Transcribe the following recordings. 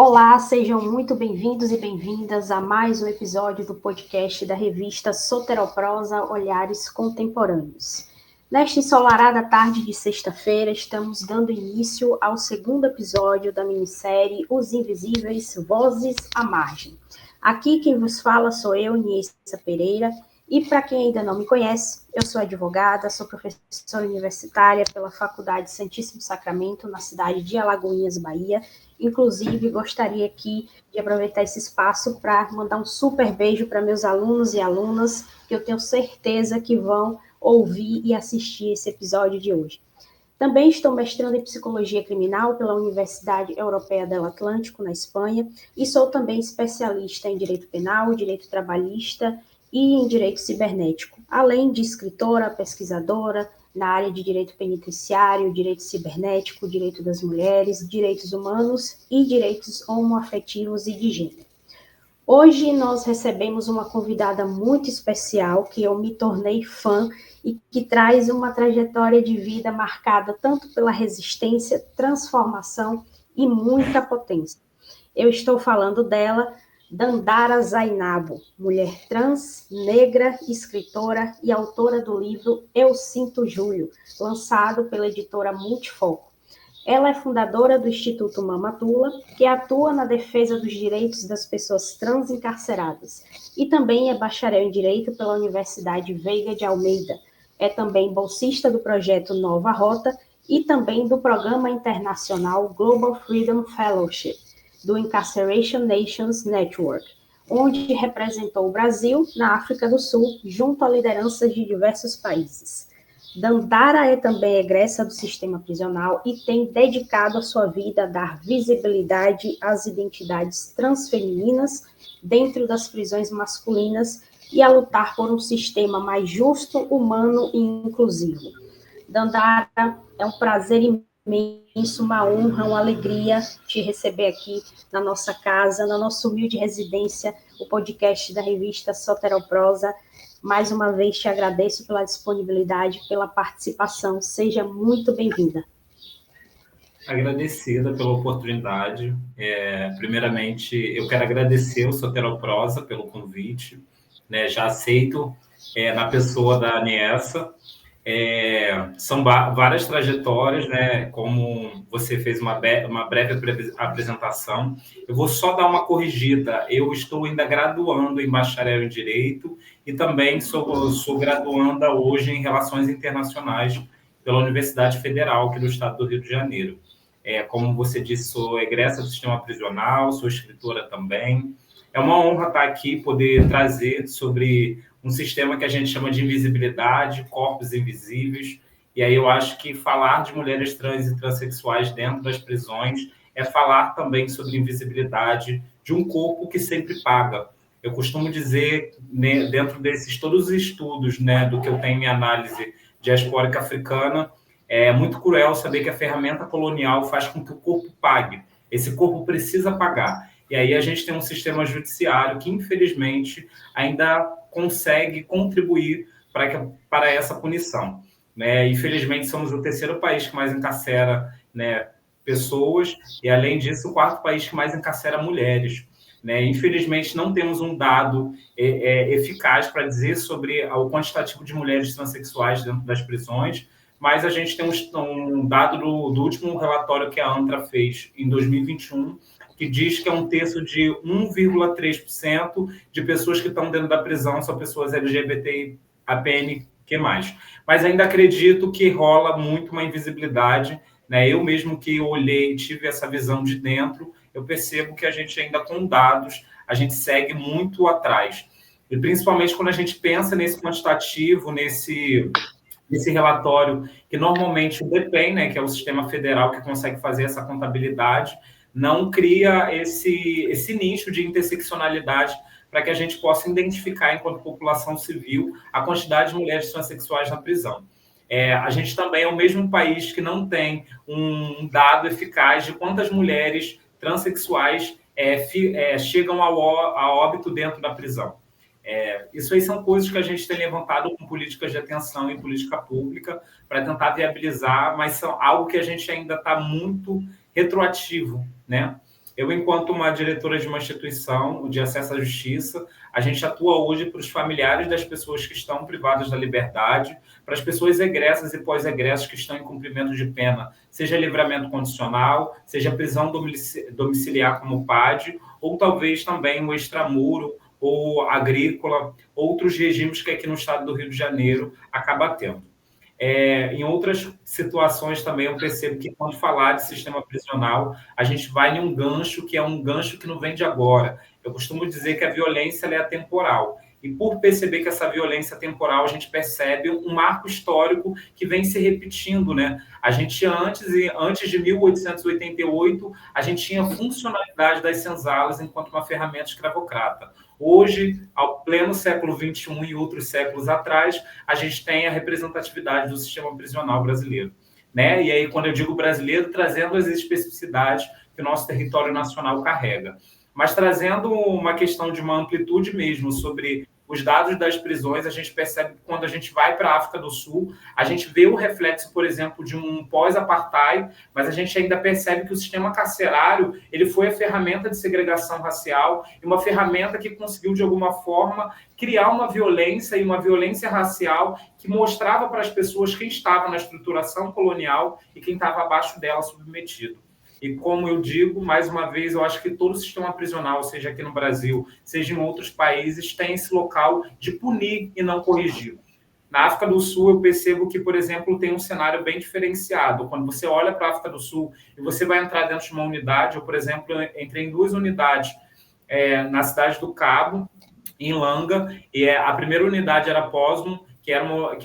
Olá, sejam muito bem-vindos e bem-vindas a mais um episódio do podcast da revista Soteroprosa Olhares Contemporâneos. Nesta ensolarada tarde de sexta-feira, estamos dando início ao segundo episódio da minissérie Os Invisíveis, Vozes à Margem. Aqui quem vos fala sou eu, Niessa Pereira, e para quem ainda não me conhece, eu sou advogada, sou professora universitária pela Faculdade Santíssimo Sacramento, na cidade de Alagoinhas, Bahia. Inclusive, gostaria aqui de aproveitar esse espaço para mandar um super beijo para meus alunos e alunas, que eu tenho certeza que vão ouvir e assistir esse episódio de hoje. Também estou mestrando em Psicologia Criminal pela Universidade Europeia do Atlântico, na Espanha, e sou também especialista em Direito Penal, Direito Trabalhista e em Direito Cibernético, além de escritora, pesquisadora na área de Direito Penitenciário, Direito Cibernético, Direito das Mulheres, Direitos Humanos e Direitos Homoafetivos e de Gênero. Hoje nós recebemos uma convidada muito especial, que eu me tornei fã e que traz uma trajetória de vida marcada tanto pela resistência, transformação e muita potência. Eu estou falando dela, Dandara Zainabo, mulher trans, negra, escritora e autora do livro Eu Sinto Júlio, lançado pela editora Multifoco. Ela é fundadora do Instituto Mamatula, que atua na defesa dos direitos das pessoas trans encarceradas, e também é bacharel em Direito pela Universidade Veiga de Almeida. É também bolsista do projeto Nova Rota e também do Programa Internacional Global Freedom Fellowship, do Incarceration Nations Network, onde representou o Brasil na África do Sul, junto a lideranças de diversos países. Dandara é também egressa do sistema prisional e tem dedicado a sua vida a dar visibilidade às identidades transfemininas dentro das prisões masculinas e a lutar por um sistema mais justo, humano e inclusivo. Dandara, é um prazer imenso, uma honra, uma alegria te receber aqui na nossa casa, na nossa humilde residência, o podcast da revista Soteroprosa. Mais uma vez te agradeço pela disponibilidade, pela participação. Seja muito bem-vinda. Agradecida pela oportunidade. Primeiramente, eu quero agradecer ao Soteroprosa pelo convite. Já aceito na pessoa da Niessa. São várias trajetórias, como você fez uma breve apresentação. Eu vou só dar uma corrigida. Eu estou ainda graduando em bacharel em Direito e também sou graduanda hoje em Relações Internacionais pela Universidade Federal aqui do Estado do Rio de Janeiro. Como você disse, sou egressa do sistema prisional, sou escritora também. É uma honra estar aqui, poder trazer sobre um sistema que a gente chama de invisibilidade, corpos invisíveis. E aí eu acho que falar de mulheres trans e transexuais dentro das prisões é falar também sobre invisibilidade de um corpo que sempre paga. Eu costumo dizer, dentro desses todos os estudos, do que eu tenho em minha análise diaspórica africana, é muito cruel saber que a ferramenta colonial faz com que o corpo pague. Esse corpo precisa pagar. E aí a gente tem um sistema judiciário que, infelizmente, ainda consegue contribuir para essa punição. Infelizmente, somos o terceiro país que mais encarcera pessoas e, além disso, o quarto país que mais encarcera mulheres. Infelizmente, não temos um dado eficaz para dizer sobre o quantitativo de mulheres transexuais dentro das prisões, mas a gente tem um dado do último relatório que a ANTRA fez em 2021, que diz que é um terço de 1,3% de pessoas que estão dentro da prisão são pessoas LGBTI, APNQ+. Mas ainda acredito que rola muito uma invisibilidade. Eu mesmo que olhei, tive essa visão de dentro, eu percebo que a gente ainda com dados, a gente segue muito atrás. E principalmente quando a gente pensa nesse quantitativo, nesse relatório, que normalmente o DPEM, que é o sistema federal que consegue fazer essa contabilidade, não cria esse nicho de interseccionalidade para que a gente possa identificar, enquanto população civil, a quantidade de mulheres transexuais na prisão. A gente também é o mesmo país que não tem um dado eficaz de quantas mulheres transexuais chegam a óbito dentro da prisão. Isso aí são coisas que a gente tem levantado com políticas de atenção e política pública para tentar viabilizar, mas são algo que a gente ainda está muito retroativo, Eu, enquanto uma diretora de uma instituição de acesso à justiça, a gente atua hoje para os familiares das pessoas que estão privadas da liberdade, para as pessoas egressas e pós-egressas que estão em cumprimento de pena, seja livramento condicional, seja prisão domiciliar como PAD, ou talvez também o extramuro ou agrícola, outros regimes que aqui no estado do Rio de Janeiro acaba tendo. Em outras situações também eu percebo que quando falar de sistema prisional, a gente vai em um gancho que é um gancho que não vem de agora. Eu costumo dizer que a violência ela é atemporal. E por perceber que essa violência é temporal, a gente percebe um marco histórico que vem se repetindo, né? A gente antes de 1888, a gente tinha a funcionalidade das senzalas enquanto uma ferramenta escravocrata. Hoje, ao pleno século XXI e outros séculos atrás, a gente tem a representatividade do sistema prisional brasileiro, né? E aí, quando eu digo brasileiro, trazendo as especificidades que o nosso território nacional carrega, mas trazendo uma questão de uma amplitude mesmo sobre os dados das prisões. A gente percebe que quando a gente vai para a África do Sul, a gente vê o reflexo, por exemplo, de um pós-apartheid, mas a gente ainda percebe que o sistema carcerário ele foi a ferramenta de segregação racial e uma ferramenta que conseguiu, de alguma forma, criar uma violência e uma violência racial que mostrava para as pessoas quem estava na estruturação colonial e quem estava abaixo dela submetido. E como eu digo, mais uma vez, eu acho que todo o sistema prisional, seja aqui no Brasil, seja em outros países, tem esse local de punir e não corrigir. Na África do Sul, eu percebo que, por exemplo, tem um cenário bem diferenciado. Quando você olha para a África do Sul e você vai entrar dentro de uma unidade, eu, por exemplo, entrei em 2 unidades na cidade do Cabo, em Langa, e a primeira unidade era Posmo, que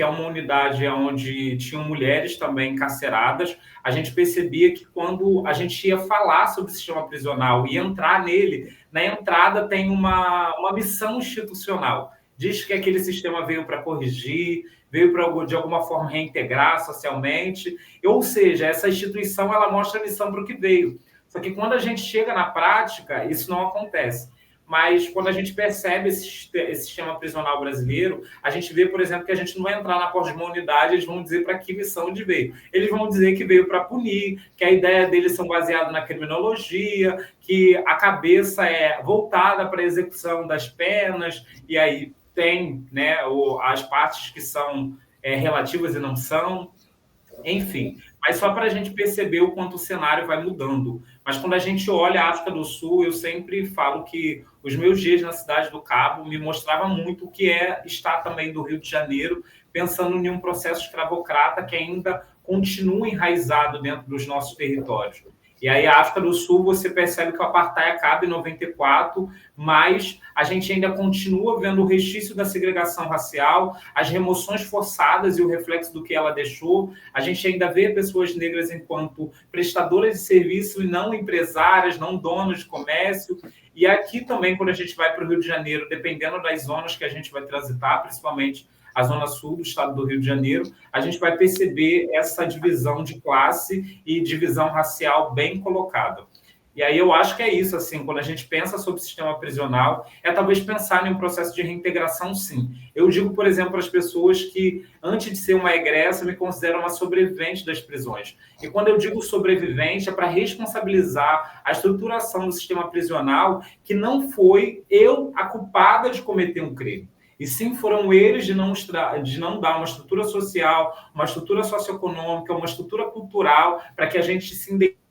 é uma unidade onde tinham mulheres também encarceradas. A gente percebia que quando a gente ia falar sobre o sistema prisional e entrar nele, na entrada tem uma missão institucional. Diz que aquele sistema veio para corrigir, veio para, de alguma forma, reintegrar socialmente. Ou seja, essa instituição ela mostra a missão para o que veio. Só que quando a gente chega na prática, isso não acontece. Mas quando a gente percebe esse sistema prisional brasileiro, a gente vê, por exemplo, que a gente não vai entrar na porta de uma unidade, eles vão dizer para que missão de veio. Eles vão dizer que veio para punir, que a ideia deles são baseada na criminologia, que a cabeça é voltada para a execução das penas, e aí tem, né, as partes que são relativas e não são. Enfim, mas só para a gente perceber o quanto o cenário vai mudando. Mas quando a gente olha a África do Sul, eu sempre falo que os meus dias na cidade do Cabo me mostravam muito o que é estar também do Rio de Janeiro, pensando em um processo escravocrata que ainda continua enraizado dentro dos nossos territórios. E aí a África do Sul, você percebe que o apartheid acaba em 94, mas a gente ainda continua vendo o resquício da segregação racial, as remoções forçadas e o reflexo do que ela deixou. A gente ainda vê pessoas negras enquanto prestadoras de serviço e não empresárias, não donos de comércio. E aqui também, quando a gente vai para o Rio de Janeiro, dependendo das zonas que a gente vai transitar, principalmente a zona sul do estado do Rio de Janeiro, a gente vai perceber essa divisão de classe e divisão racial bem colocada. E aí eu acho que é isso, assim, quando a gente pensa sobre o sistema prisional, é talvez pensar em um processo de reintegração, sim. Eu digo, por exemplo, para as pessoas que, antes de ser uma egressa, me consideram uma sobrevivente das prisões. E quando eu digo sobrevivente, é para responsabilizar a estruturação do sistema prisional, que não foi eu a culpada de cometer um crime. E sim foram eles de não dar uma estrutura social, uma estrutura socioeconômica, uma estrutura cultural, para que a gente se identifique.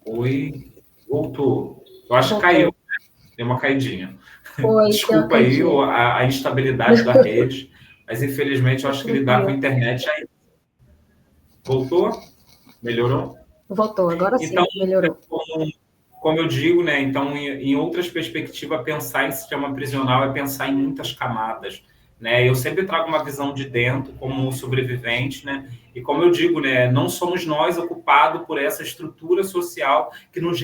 Oi, voltou. Eu acho que caiu, né? Deu uma caidinha. Foi, desculpa aí a instabilidade da rede, mas infelizmente eu acho que lidar com a internet aí. Voltou? Melhorou? Voltou, agora sim, então, melhorou. Como eu digo, né? Então, em outras perspectivas, pensar em sistema prisional é pensar em muitas camadas. Né? Eu sempre trago uma visão de dentro como sobrevivente, né? E como eu digo, né, não somos nós ocupados por essa estrutura social que nos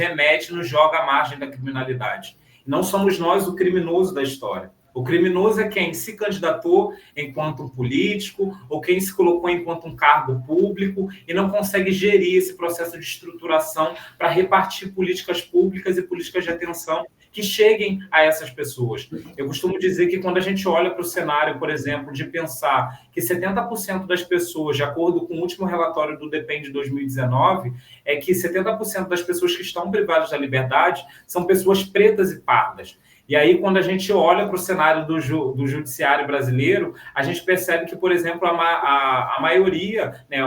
joga à margem da criminalidade. Não somos nós o criminoso da história. O criminoso é quem se candidatou enquanto um político ou quem se colocou enquanto um cargo público e não consegue gerir esse processo de estruturação para repartir políticas públicas e políticas de atenção que cheguem a essas pessoas. Eu costumo dizer que quando a gente olha para o cenário, por exemplo, de pensar que 70% das pessoas, de acordo com o último relatório do DEPEN de 2019, é que 70% das pessoas que estão privadas da liberdade são pessoas pretas e pardas. E aí, quando a gente olha para o cenário do judiciário brasileiro, a gente percebe que, por exemplo, a maioria, né,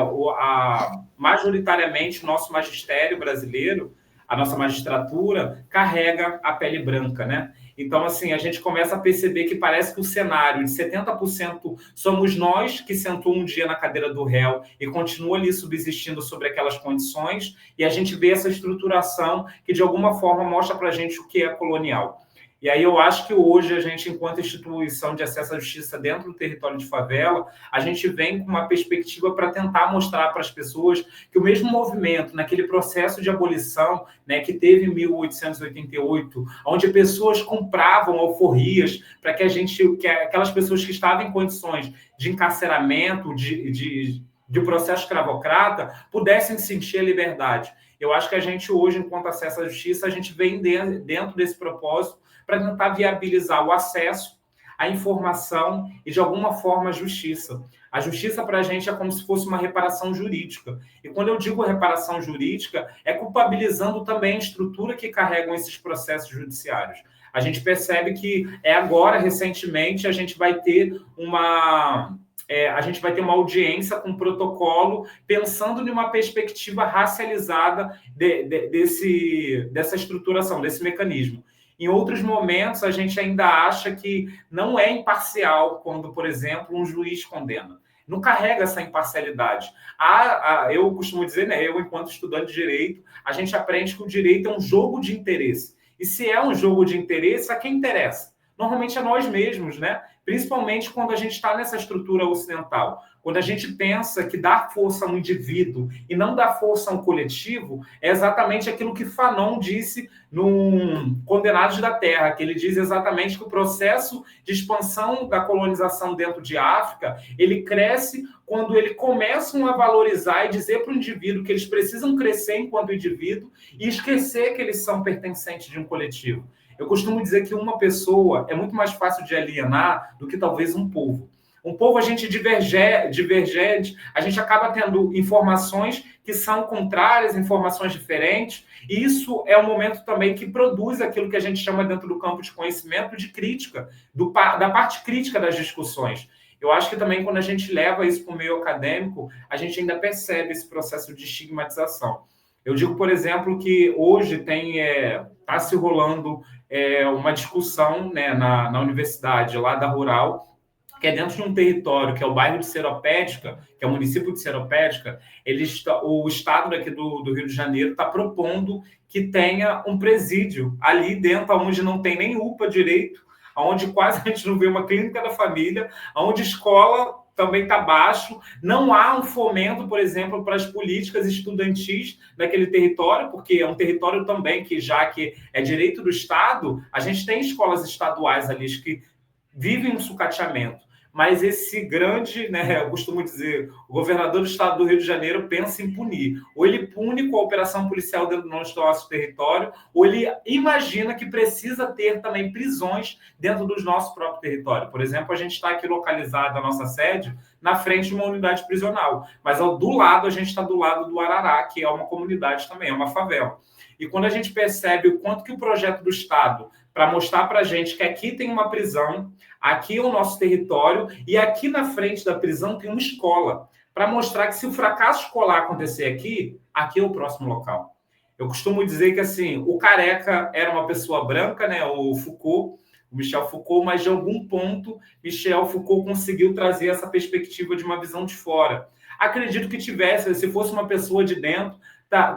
majoritariamente, o nosso magistério brasileiro, a nossa magistratura, carrega a pele branca, né? Então, assim, a gente começa a perceber que parece que o cenário de 70% somos nós que sentou um dia na cadeira do réu e continua ali subsistindo sobre aquelas condições, e a gente vê essa estruturação que, de alguma forma, mostra para a gente o que é colonial. E aí eu acho que hoje a gente, enquanto instituição de acesso à justiça dentro do território de favela, a gente vem com uma perspectiva para tentar mostrar para as pessoas que o mesmo movimento, naquele processo de abolição, né, que teve em 1888, onde pessoas compravam alforrias para que aquelas pessoas que estavam em condições de encarceramento, de processo escravocrata, pudessem sentir a liberdade. Eu acho que a gente hoje, enquanto acesso à justiça, a gente vem dentro desse propósito para tentar viabilizar o acesso à informação e, de alguma forma, a justiça. A justiça, para a gente, é como se fosse uma reparação jurídica. E quando eu digo reparação jurídica, é culpabilizando também a estrutura que carregam esses processos judiciários. A gente percebe que agora, recentemente, a gente vai ter uma audiência com um protocolo pensando numa perspectiva racializada dessa estruturação, desse mecanismo. Em outros momentos, a gente ainda acha que não é imparcial quando, por exemplo, um juiz condena. Não carrega essa imparcialidade. Eu costumo dizer, né, eu, enquanto estudante de direito, a gente aprende que o direito é um jogo de interesse. E se é um jogo de interesse, a quem interessa? Normalmente é nós mesmos, né? Principalmente quando a gente está nessa estrutura ocidental. Quando a gente pensa que dar força a um indivíduo e não dar força a um coletivo é exatamente aquilo que Fanon disse no Condenados da Terra, que ele diz exatamente que o processo de expansão da colonização dentro de África, ele cresce quando eles começam a valorizar e dizer para o indivíduo que eles precisam crescer enquanto indivíduo e esquecer que eles são pertencentes de um coletivo. Eu costumo dizer que uma pessoa é muito mais fácil de alienar do que talvez um povo. Um povo, a gente divergente, a gente acaba tendo informações que são contrárias, informações diferentes, e isso é um momento também que produz aquilo que a gente chama dentro do campo de conhecimento de crítica, da parte crítica das discussões. Eu acho que também quando a gente leva isso para o meio acadêmico, a gente ainda percebe esse processo de estigmatização. Eu digo, por exemplo, que hoje está se rolando uma discussão, né, na universidade lá da Rural, que é dentro de um território, que é o bairro de Seropédica, que é o município de Seropédica, o estado daqui do Rio de Janeiro está propondo que tenha um presídio ali dentro, onde não tem nem UPA direito, onde quase a gente não vê uma clínica da família, onde escola também está baixo, não há um fomento, por exemplo, para as políticas estudantis naquele território, porque é um território também que, já que é direito do Estado, a gente tem escolas estaduais ali que vivem um sucateamento. Mas esse grande, né, eu costumo dizer, o governador do estado do Rio de Janeiro pensa em punir. Ou ele pune com a operação policial dentro do nosso território, ou ele imagina que precisa ter também prisões dentro do nosso próprio território. Por exemplo, a gente está aqui localizado, a nossa sede, na frente de uma unidade prisional. Mas do lado, a gente está do lado do Arará, que é uma comunidade também, é uma favela. E quando a gente percebe o quanto que o projeto do Estado, para mostrar para a gente que aqui tem uma prisão, aqui é o nosso território, e aqui na frente da prisão tem uma escola, para mostrar que se o fracasso escolar acontecer aqui, aqui é o próximo local. Eu costumo dizer que assim, o Careca era uma pessoa branca, né, o Michel Foucault, mas de algum ponto, Michel Foucault conseguiu trazer essa perspectiva de uma visão de fora. Acredito que se fosse uma pessoa de dentro,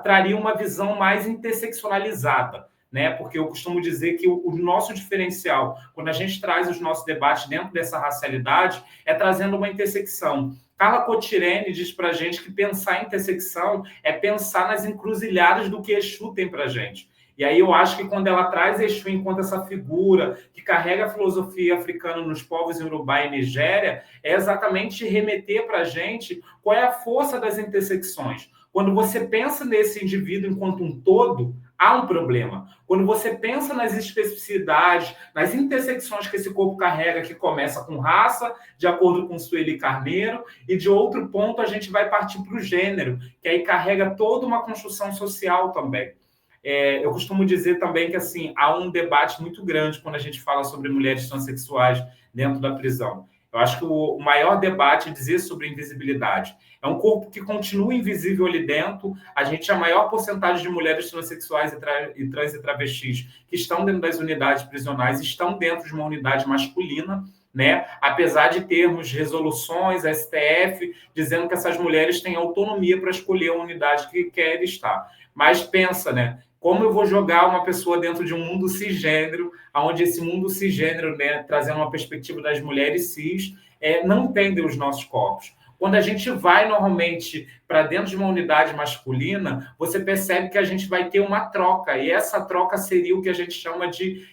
traria uma visão mais interseccionalizada, né? Porque eu costumo dizer que o nosso diferencial, quando a gente traz os nossos debates dentro dessa racialidade, é trazendo uma intersecção. Carla Cotirene diz para a gente que pensar em intersecção é pensar nas encruzilhadas do que Exu tem para a gente. E aí eu acho que quando ela traz Exu enquanto essa figura que carrega a filosofia africana nos povos Yorubá e Nigéria, é exatamente remeter para a gente qual é a força das intersecções. Quando você pensa nesse indivíduo enquanto um todo, há um problema. Quando você pensa nas especificidades, nas intersecções que esse corpo carrega, que começa com raça, de acordo com Sueli Carneiro, e de outro ponto a gente vai partir para o gênero, que aí carrega toda uma construção social também. Eu costumo dizer também que assim, há um debate muito grande quando a gente fala sobre mulheres transexuais dentro da prisão. Eu acho que o maior debate é dizer sobre invisibilidade. É um corpo que continua invisível ali dentro. A gente, a maior porcentagem de mulheres transexuais e trans e travestis que estão dentro das unidades prisionais estão dentro de uma unidade masculina, né? Apesar de termos resoluções, STF, dizendo que essas mulheres têm autonomia para escolher a unidade que quer estar. Mas pensa, né? Como eu vou jogar uma pessoa dentro de um mundo cisgênero, onde esse mundo cisgênero, né, trazendo uma perspectiva das mulheres cis, não entendem os nossos corpos. Quando a gente vai, normalmente, para dentro de uma unidade masculina, você percebe que a gente vai ter uma troca, e essa troca seria o que a gente chama de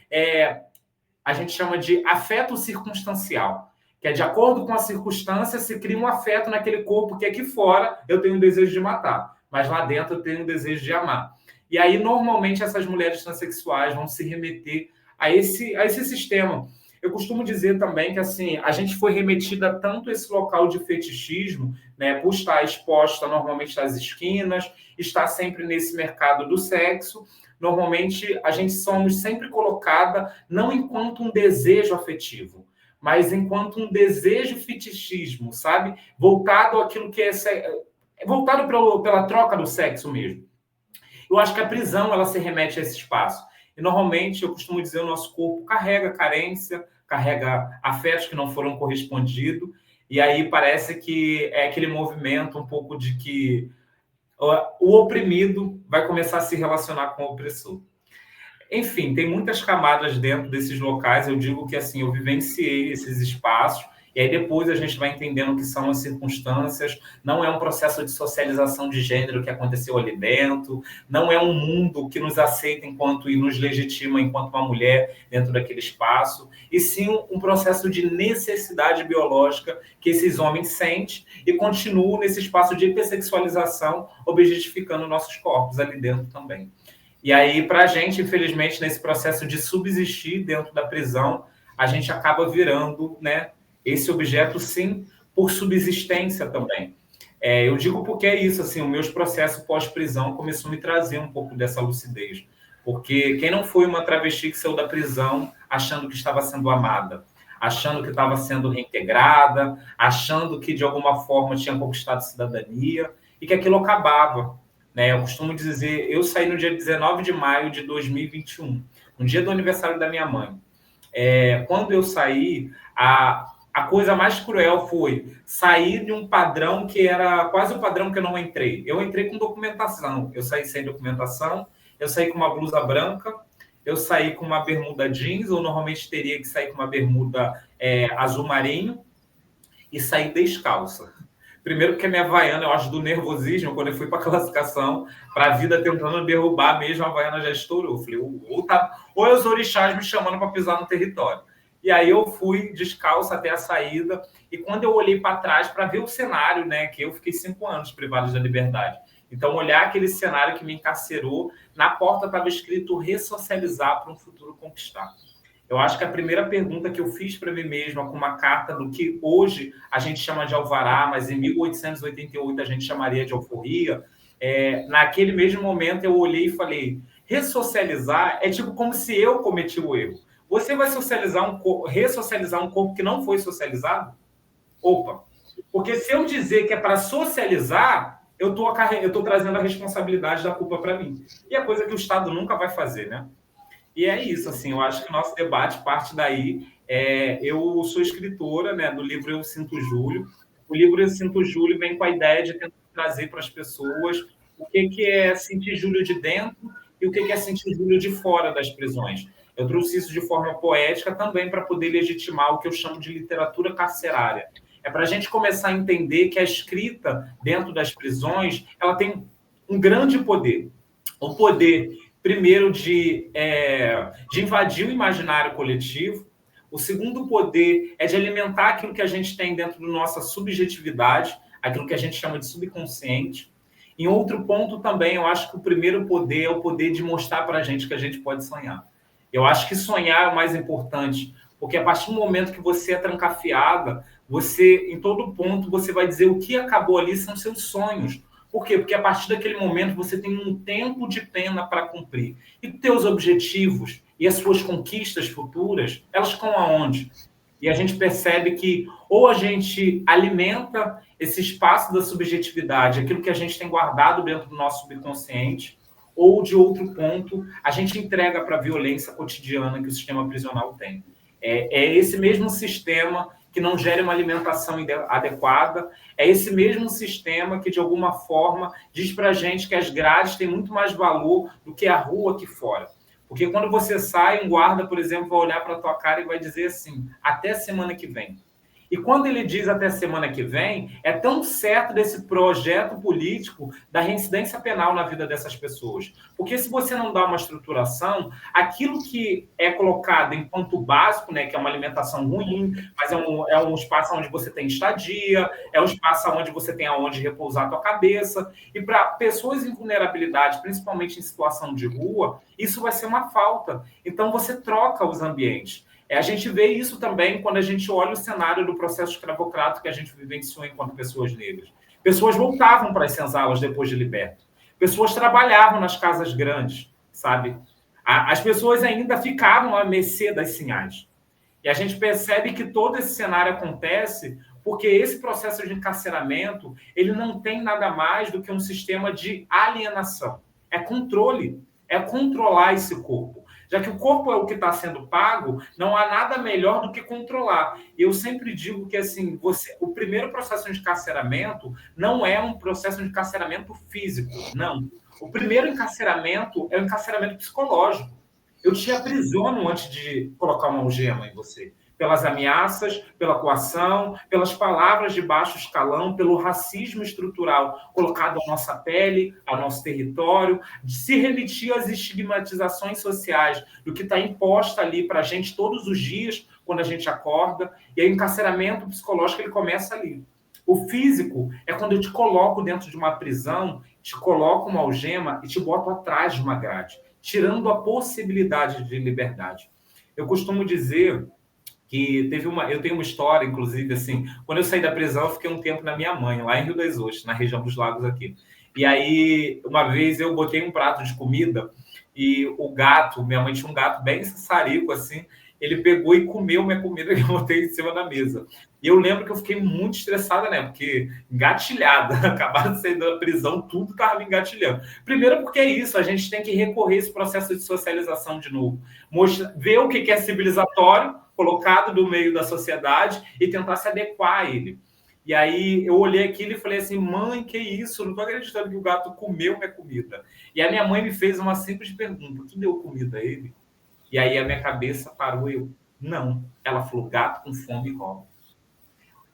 afeto circunstancial, que é de acordo com a circunstância, se cria um afeto naquele corpo que aqui fora eu tenho um desejo de matar, mas lá dentro eu tenho um desejo de amar. E aí, normalmente, essas mulheres transexuais vão se remeter a esse sistema. Eu costumo dizer também que assim, a gente foi remetida tanto a esse local de fetichismo, né, por estar exposta normalmente às esquinas, estar sempre nesse mercado do sexo. Normalmente, a gente somos sempre colocada não enquanto um desejo afetivo, mas enquanto um desejo fetichismo, sabe? Voltado àquilo que voltado pela troca do sexo mesmo. Eu acho que a prisão ela se remete a esse espaço. E, normalmente, eu costumo dizer, o nosso corpo carrega carência, carrega afetos que não foram correspondidos, e aí parece que é aquele movimento um pouco de que o oprimido vai começar a se relacionar com o opressor. Enfim, tem muitas camadas dentro desses locais. Eu digo que assim, eu vivenciei esses espaços, e aí depois a gente vai entendendo o que são as circunstâncias. Não é um processo de socialização de gênero que aconteceu ali dentro, não é um mundo que nos aceita enquanto e nos legitima enquanto uma mulher dentro daquele espaço, e sim um processo de necessidade biológica que esses homens sentem e continuam nesse espaço de hipersexualização, objetificando nossos corpos ali dentro também. E aí, para a gente, infelizmente, nesse processo de subsistir dentro da prisão, a gente acaba virando, né, esse objeto, sim, por subsistência também. Eu digo porque é isso, assim, os meus processos pós-prisão começou a me trazer um pouco dessa lucidez. Porque quem não foi uma travesti que saiu da prisão achando que estava sendo amada, achando que estava sendo reintegrada, achando que, de alguma forma, tinha conquistado cidadania e que aquilo acabava. Né? Eu costumo dizer, eu saí no dia 19 de maio de 2021, no dia do aniversário da minha mãe. Quando eu saí, a coisa mais cruel foi sair de um padrão que era quase o padrão que eu não entrei. Eu entrei com documentação, eu saí sem documentação, eu saí com uma blusa branca, eu saí com uma bermuda jeans, ou normalmente teria que sair com uma bermuda azul marinho, e saí descalça. Primeiro porque a minha Havaiana, eu acho, do nervosismo, quando eu fui para a classificação, para a vida tentando derrubar mesmo, a Havaiana já estourou. Eu falei, ou é os orixás me chamando para pisar no território. E aí eu fui descalço até a saída, e quando eu olhei para trás para ver o cenário, né, que eu fiquei 5 anos privado da liberdade. Então, olhar aquele cenário que me encarcerou, na porta estava escrito ressocializar para um futuro conquistar. Eu acho que a primeira pergunta que eu fiz para mim mesma, com uma carta do que hoje a gente chama de alvará, mas em 1888 a gente chamaria de alforria, naquele mesmo momento eu olhei e falei, ressocializar é tipo como se eu cometi o erro. Você vai ressocializar um corpo que não foi socializado? Opa! Porque se eu dizer que é para socializar, eu estou trazendo a responsabilidade da culpa para mim. E é coisa que o Estado nunca vai fazer, né? E é isso, assim, eu acho que o nosso debate parte daí. Eu sou escritora, né, do livro Eu Sinto Júlio. O livro Eu Sinto Júlio vem com a ideia de tentar trazer para as pessoas o que é sentir Júlio de dentro e o que é sentir Júlio de fora das prisões. Eu trouxe isso de forma poética também para poder legitimar o que eu chamo de literatura carcerária. É para a gente começar a entender que a escrita dentro das prisões ela tem um grande poder. O poder primeiro, de invadir o imaginário coletivo. O segundo poder é de alimentar aquilo que a gente tem dentro da nossa subjetividade, aquilo que a gente chama de subconsciente. Em outro ponto também, eu acho que o primeiro poder é o poder de mostrar para a gente que a gente pode sonhar. Eu acho que sonhar é o mais importante, porque a partir do momento que você é trancafiada, você, em todo ponto, você vai dizer o que acabou ali são seus sonhos. Por quê? Porque a partir daquele momento você tem um tempo de pena para cumprir. E teus objetivos e as suas conquistas futuras, elas estão aonde? E a gente percebe que ou a gente alimenta esse espaço da subjetividade, aquilo que a gente tem guardado dentro do nosso subconsciente, ou, de outro ponto, a gente entrega para a violência cotidiana que o sistema prisional tem. É esse mesmo sistema que não gera uma alimentação adequada, é esse mesmo sistema que, de alguma forma, diz para a gente que as grades têm muito mais valor do que a rua aqui fora. Porque quando você sai, um guarda, por exemplo, vai olhar para a tua cara e vai dizer assim, até semana que vem. E quando ele diz até semana que vem, é tão certo desse projeto político da reincidência penal na vida dessas pessoas. Porque se você não dá uma estruturação, aquilo que é colocado enquanto básico, né, que é uma alimentação ruim, mas é um espaço onde você tem estadia, é um espaço onde você tem aonde repousar a tua cabeça. E para pessoas em vulnerabilidade, principalmente em situação de rua, isso vai ser uma falta. Então você troca os ambientes. A gente vê isso também quando a gente olha o cenário do processo escravocrata que a gente vivenciou enquanto pessoas negras. Pessoas voltavam para as senzalas depois de liberto. Pessoas trabalhavam nas casas grandes, sabe? As pessoas ainda ficavam à mercê das sinhás. E a gente percebe que todo esse cenário acontece porque esse processo de encarceramento ele não tem nada mais do que um sistema de alienação. É controle, é controlar esse corpo. Já que o corpo é o que está sendo pago, não há nada melhor do que controlar. Eu sempre digo que assim, o primeiro processo de encarceramento não é um processo de encarceramento físico, não. O primeiro encarceramento é o encarceramento psicológico. Eu te aprisiono antes de colocar uma algema em você. Pelas ameaças, pela coação, pelas palavras de baixo escalão, pelo racismo estrutural colocado à nossa pele, ao nosso território, de se remitir às estigmatizações sociais, do que está imposta ali para a gente todos os dias, quando a gente acorda, e aí o encarceramento psicológico ele começa ali. O físico é quando eu te coloco dentro de uma prisão, te coloco uma algema e te boto atrás de uma grade, tirando a possibilidade de liberdade. Eu costumo dizer que eu tenho uma história, inclusive, assim, quando eu saí da prisão, eu fiquei um tempo na minha mãe, lá em Rio das Ostras, na região dos Lagos aqui. E aí, uma vez eu botei um prato de comida e o gato, minha mãe tinha um gato bem sassarico, assim, ele pegou e comeu minha comida que eu botei em cima da mesa. E eu lembro que eu fiquei muito estressada, né? Porque engatilhada, acabaram de sair da prisão, tudo estava me engatilhando. Primeiro porque é isso, a gente tem que recorrer a esse processo de socialização de novo. Ver o que é civilizatório, colocado no meio da sociedade e tentar se adequar a ele. E aí eu olhei aquilo e falei assim, mãe, que isso? Eu não estou acreditando que o gato comeu minha comida. E a minha mãe me fez uma simples pergunta, tu deu comida a ele? E aí a minha cabeça parou, não. Ela falou, gato com fome rouba.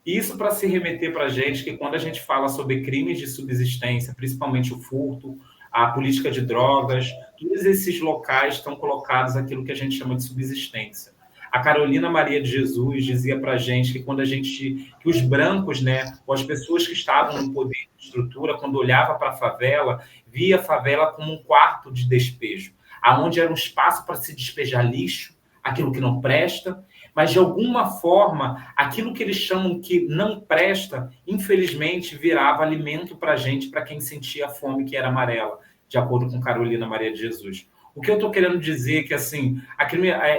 Isso para se remeter para a gente, que quando a gente fala sobre crimes de subsistência, principalmente o furto, a política de drogas, todos esses locais estão colocados aquilo que a gente chama de subsistência. A Carolina Maria de Jesus dizia para a gente que que os brancos, né, ou as pessoas que estavam no poder de estrutura, quando olhava para a favela, via a favela como um quarto de despejo, aonde era um espaço para se despejar lixo, aquilo que não presta, mas de alguma forma, aquilo que eles chamam que não presta, infelizmente, virava alimento para a gente, para quem sentia a fome que era amarela, de acordo com Carolina Maria de Jesus. O que eu estou querendo dizer é que assim,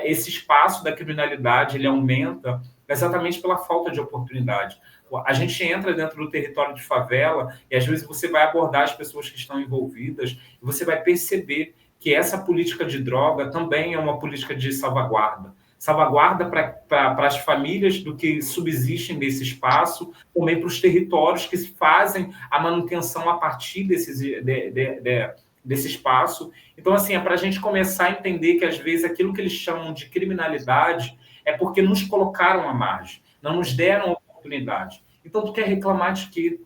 esse espaço da criminalidade ele aumenta exatamente pela falta de oportunidade. A gente entra dentro do território de favela e às vezes você vai abordar as pessoas que estão envolvidas e você vai perceber que essa política de droga também é uma política de salvaguarda. Salvaguarda para as famílias do que subsistem desse espaço, também para os territórios que fazem a manutenção a partir desse espaço. Então, assim, é para a gente começar a entender que, às vezes, aquilo que eles chamam de criminalidade é porque nos colocaram à margem, não nos deram oportunidade. Então, tu quer reclamar de quê?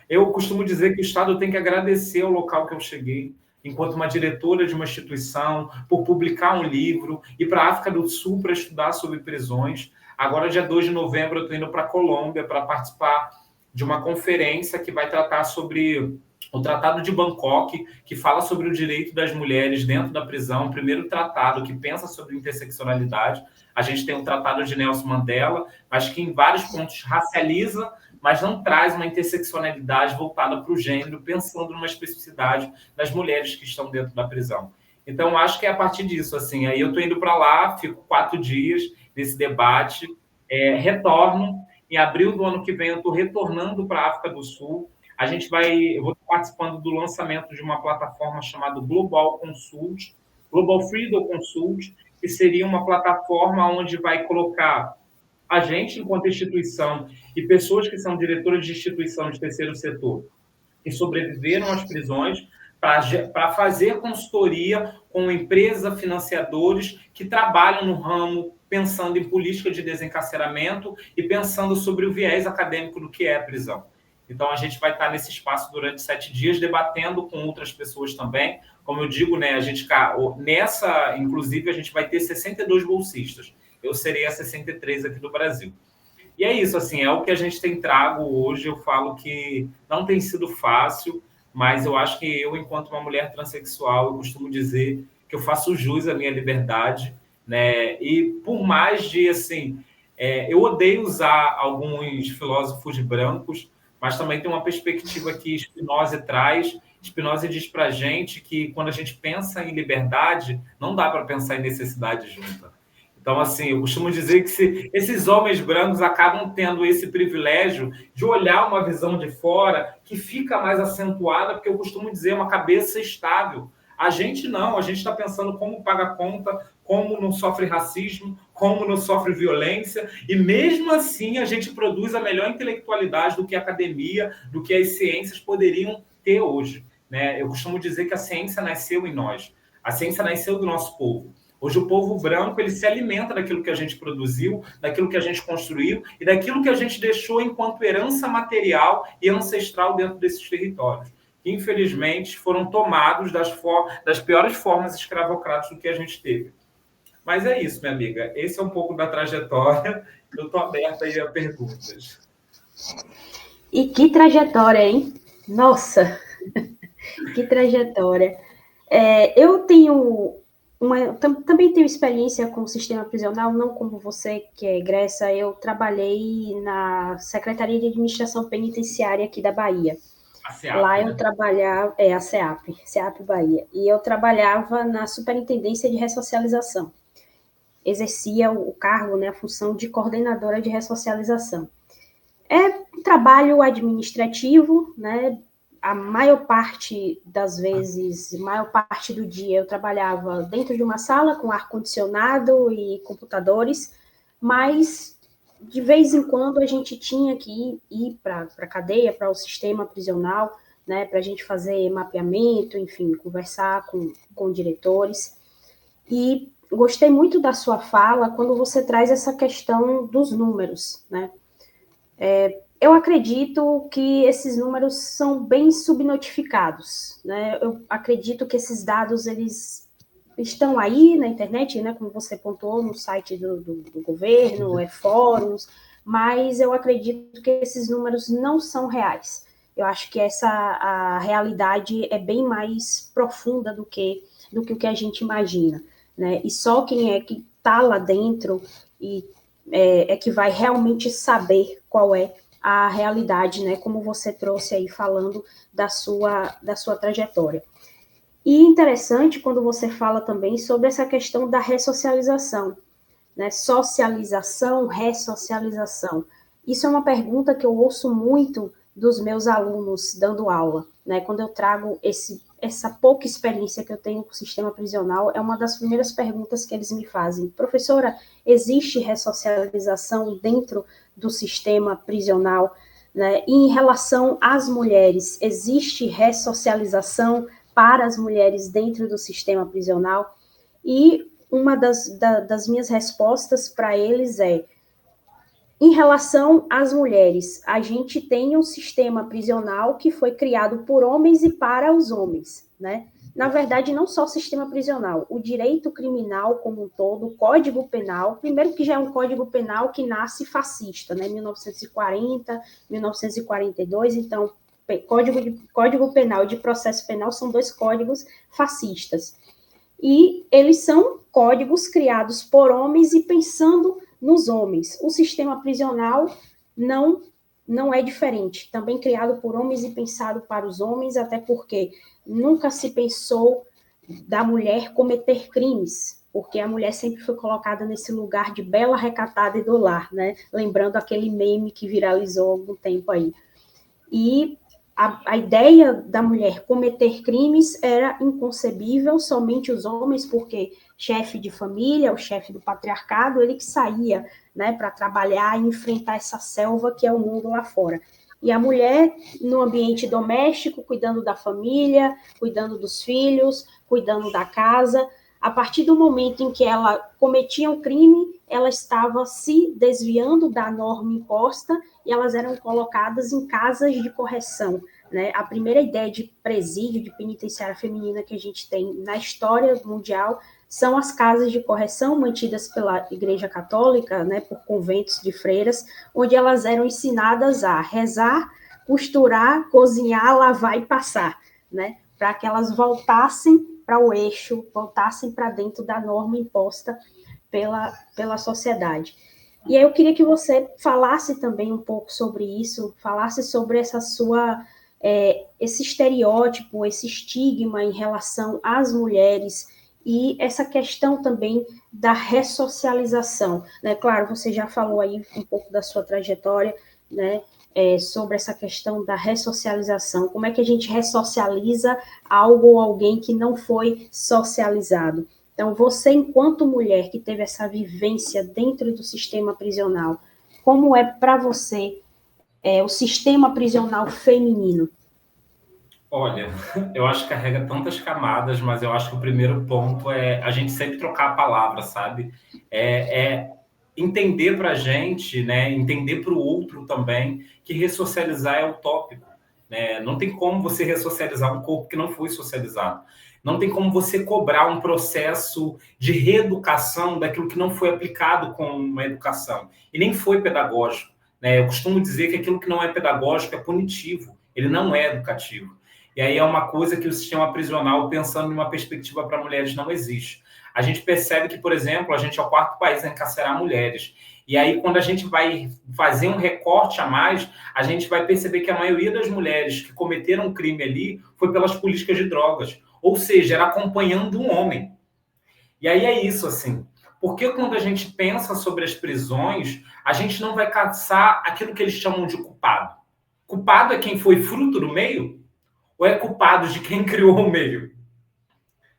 Eu costumo dizer que o Estado tem que agradecer ao local que eu cheguei. enquanto uma diretora de uma instituição, por publicar um livro, ir para a África do Sul para estudar sobre prisões. Agora, dia 2 de novembro, eu estou indo para a Colômbia para participar de uma conferência que vai tratar sobre o Tratado de Bangkok, que fala sobre o direito das mulheres dentro da prisão, o primeiro tratado que pensa sobre interseccionalidade. A gente tem o Tratado de Nelson Mandela, mas que em vários pontos racializa, mas não traz uma interseccionalidade voltada para o gênero, pensando numa especificidade das mulheres que estão dentro da prisão. Então, acho que é a partir disso, assim, aí eu estou indo para lá, fico 4 dias nesse debate, retorno, em abril do ano que vem eu estou retornando para a África do Sul. Eu vou estar participando do lançamento de uma plataforma chamada Global Consult, Global Freedom Consult, que seria uma plataforma onde vai colocar a gente, enquanto instituição, e pessoas que são diretoras de instituição de terceiro setor, que sobreviveram às prisões, para fazer consultoria com empresas, financiadores que trabalham no ramo, pensando em política de desencarceramento e pensando sobre o viés acadêmico do que é a prisão. Então, a gente vai estar nesse espaço durante 7 dias, debatendo com outras pessoas também. Como eu digo, né, inclusive, a gente vai ter 62 bolsistas. Eu serei a 63 aqui do Brasil. E é isso, assim, é o que a gente tem trago hoje. Eu falo que não tem sido fácil, mas eu acho que eu, enquanto uma mulher transexual, eu costumo dizer que eu faço jus à minha liberdade, né? E por mais de, assim, eu odeio usar alguns filósofos brancos, mas também tem uma perspectiva que Spinoza traz. Spinoza diz para a gente que quando a gente pensa em liberdade, não dá para pensar em necessidade junta. Então, assim, eu costumo dizer que esses homens brancos acabam tendo esse privilégio de olhar uma visão de fora que fica mais acentuada, porque eu costumo dizer uma cabeça estável. A gente não, a gente está pensando como paga conta, como não sofre racismo, como não sofre violência, e mesmo assim a gente produz a melhor intelectualidade do que a academia, do que as ciências poderiam ter hoje, né? Eu costumo dizer que a ciência nasceu em nós, a ciência nasceu do nosso povo. Hoje o povo branco ele se alimenta daquilo que a gente produziu, daquilo que a gente construiu e daquilo que a gente deixou enquanto herança material e ancestral dentro desses territórios, que infelizmente foram tomados das piores formas escravocratas do que a gente teve. Mas é isso, minha amiga. Esse é um pouco da trajetória. Eu estou aberta aí a perguntas. E que trajetória, hein? Nossa, que trajetória. Eu também tenho experiência com o sistema prisional, não como você, que é egressa. Eu trabalhei na Secretaria de Administração Penitenciária aqui da Bahia. A SEAP, Lá né? eu trabalhava, a SEAP Bahia, e eu trabalhava na Superintendência de Ressocialização. Exercia o cargo, né, a função de coordenadora de ressocialização. É um trabalho administrativo, né? A maior parte das vezes, maior parte do dia eu trabalhava dentro de uma sala com ar-condicionado e computadores, mas de vez em quando a gente tinha que ir para a cadeia, para o sistema prisional, né, para a gente fazer mapeamento, enfim, conversar com diretores. E gostei muito da sua fala quando você traz essa questão dos números, né? Eu acredito que esses números são bem subnotificados, né? Eu acredito que esses dados, eles estão aí na internet, né? Como você pontuou, no site do governo, fóruns, mas eu acredito que esses números não são reais. Eu acho que a realidade é bem mais profunda do que o que a gente imagina, né? E só quem é que está lá dentro é que vai realmente saber qual é a realidade, né? Como você trouxe aí falando da sua trajetória. E interessante quando você fala também sobre essa questão da ressocialização, né? Socialização, ressocialização. Isso é uma pergunta que eu ouço muito dos meus alunos dando aula, né? Quando eu trago essa pouca experiência que eu tenho com o sistema prisional, é uma das primeiras perguntas que eles me fazem. Professora, existe ressocialização dentro do sistema prisional? Né? E em relação às mulheres, existe ressocialização para as mulheres dentro do sistema prisional? E uma das minhas respostas para eles é: em relação às mulheres, a gente tem um sistema prisional que foi criado por homens e para os homens, né? na verdade, não só o sistema prisional, o direito criminal como um todo, o Código Penal, primeiro que já é um Código Penal que nasce fascista, né, 1940, 1942, então, Código Penal e de Processo Penal são dois códigos fascistas. E eles são códigos criados por homens e pensando nos homens. O sistema prisional não é diferente, também criado por homens e pensado para os homens, até porque nunca se pensou da mulher cometer crimes, porque a mulher sempre foi colocada nesse lugar de bela, recatada e do lar, né? Lembrando aquele meme que viralizou há algum tempo aí. E a ideia da mulher cometer crimes era inconcebível, somente os homens, porque chefe de família, o chefe do patriarcado, ele que saía, né, para trabalhar e enfrentar essa selva que é o mundo lá fora. E a mulher no ambiente doméstico, cuidando da família, cuidando dos filhos, cuidando da casa. A partir do momento em que ela cometia um crime, ela estava se desviando da norma imposta e elas eram colocadas em casas de correção. Né? A primeira ideia de presídio, de penitenciária feminina que a gente tem na história mundial são as casas de correção mantidas pela Igreja Católica, né, por conventos de freiras, onde elas eram ensinadas a rezar, costurar, cozinhar, lavar e passar, né, para que elas voltassem para o eixo, voltassem para dentro da norma imposta pela sociedade. E aí eu queria que você falasse também um pouco sobre isso, falasse sobre essa sua esse estereótipo, esse estigma em relação às mulheres e essa questão também da ressocialização, né? Claro, você já falou aí um pouco da sua trajetória, né? Sobre essa questão da ressocialização, como é que a gente ressocializa algo ou alguém que não foi socializado. Então, você, enquanto mulher que teve essa vivência dentro do sistema prisional, como é para você o sistema prisional feminino? Olha, eu acho que carrega tantas camadas, mas eu acho que o primeiro ponto é a gente sempre trocar a palavra, sabe? É entender para a gente, né? Entender para o outro também que ressocializar é utópico, né? Não tem como você ressocializar um corpo que não foi socializado. Não tem como você cobrar um processo de reeducação daquilo que não foi aplicado com uma educação e nem foi pedagógico, né? Eu costumo dizer que aquilo que não é pedagógico é punitivo, ele não é educativo. E aí é uma coisa que o sistema prisional, pensando em uma perspectiva para mulheres, não existe. A gente percebe que, por exemplo, a gente é o quarto país a encarcerar mulheres. E aí, quando a gente vai fazer um recorte a mais, a gente vai perceber que a maioria das mulheres que cometeram um crime ali foi pelas políticas de drogas. Ou seja, era acompanhando um homem. E aí é isso, assim. Porque quando a gente pensa sobre as prisões, a gente não vai caçar aquilo que eles chamam de culpado. Culpado é quem foi fruto do meio? Ou é culpado de quem criou o meio?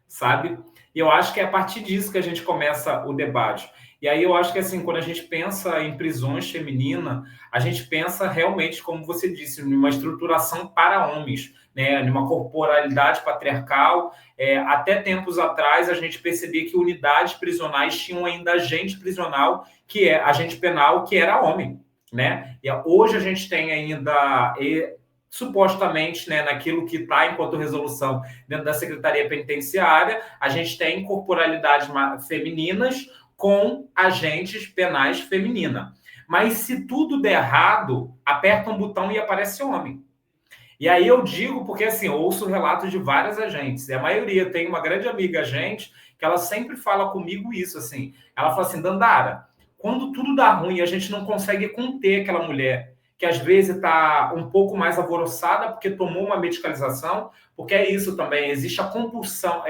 Sabe? E eu acho que é a partir disso que a gente começa o debate. E aí eu acho que, assim, quando a gente pensa em prisões femininas, a gente pensa realmente, como você disse, numa estruturação para homens, né? Numa corporalidade patriarcal. Até tempos atrás, a gente percebia que unidades prisionais tinham ainda agente prisional, que é agente penal, que era homem, né? E hoje a gente tem ainda supostamente, né, naquilo que está enquanto resolução dentro da Secretaria Penitenciária, a gente tem corporalidades femininas com agentes penais feminina. Mas se tudo der errado, aperta um botão e aparece homem. E aí eu digo, porque assim, eu ouço relatos de várias agentes, e a maioria tem uma grande amiga agente, que ela sempre fala comigo isso, assim, ela fala assim, Dandara, quando tudo dá ruim e a gente não consegue conter aquela mulher, que às vezes está um pouco mais alvoroçada porque tomou uma medicalização, porque é isso também, existe a compulsão,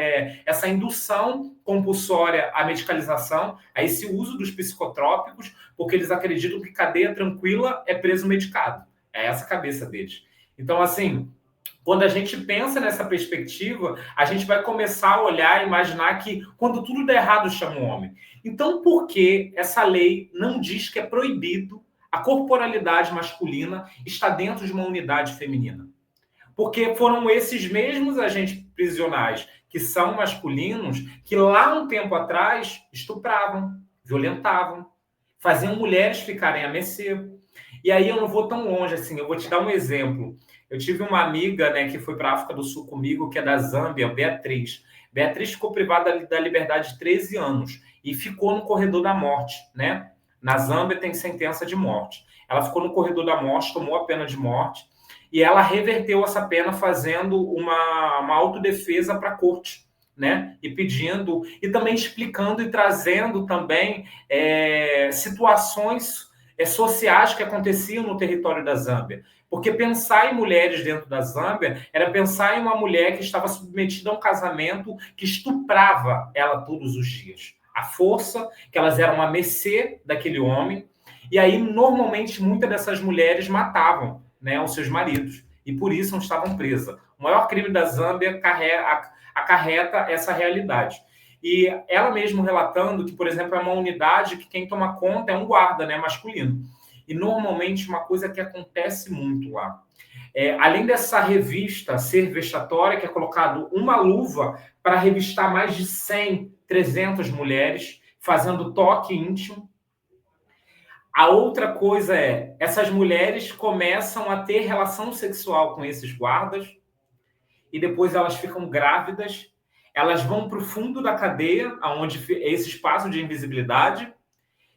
essa indução compulsória à medicalização, a esse uso dos psicotrópicos, porque eles acreditam que cadeia tranquila é preso medicado. É essa a cabeça deles. Então, assim, quando a gente pensa nessa perspectiva, a gente vai começar a olhar e imaginar que quando tudo der errado, chama o homem. Então, por que essa lei não diz que é proibido a corporalidade masculina estar dentro de uma unidade feminina? Porque foram esses mesmos agentes prisionais que são masculinos que lá um tempo atrás estupravam, violentavam, faziam mulheres ficarem a mercê. E aí eu não vou tão longe assim, eu vou te dar um exemplo. Eu tive uma amiga, né, que foi para a África do Sul comigo, que é da Zâmbia, Beatriz. Beatriz ficou privada da liberdade de 13 anos e ficou no corredor da morte, né? Na Zâmbia tem sentença de morte. Ela ficou no corredor da morte, tomou a pena de morte e ela reverteu essa pena fazendo uma autodefesa para a corte, né? E pedindo, e também explicando e trazendo também situações sociais que aconteciam no território da Zâmbia. Porque pensar em mulheres dentro da Zâmbia era pensar em uma mulher que estava submetida a um casamento que estuprava ela todos os dias. A força, que elas eram à mercê daquele homem, e aí, normalmente, muitas dessas mulheres matavam, né, os seus maridos, e por isso não estavam presas. O maior crime da Zâmbia acarreta essa realidade. E ela mesmo relatando que, por exemplo, é uma unidade que quem toma conta é um guarda, né, masculino. E normalmente uma coisa que acontece muito lá. Além dessa revista ser vexatória, que é colocado uma luva para revistar mais de 100, 300 mulheres, fazendo toque íntimo. A outra coisa essas mulheres começam a ter relação sexual com esses guardas e depois elas ficam grávidas, elas vão para o fundo da cadeia, onde é esse espaço de invisibilidade,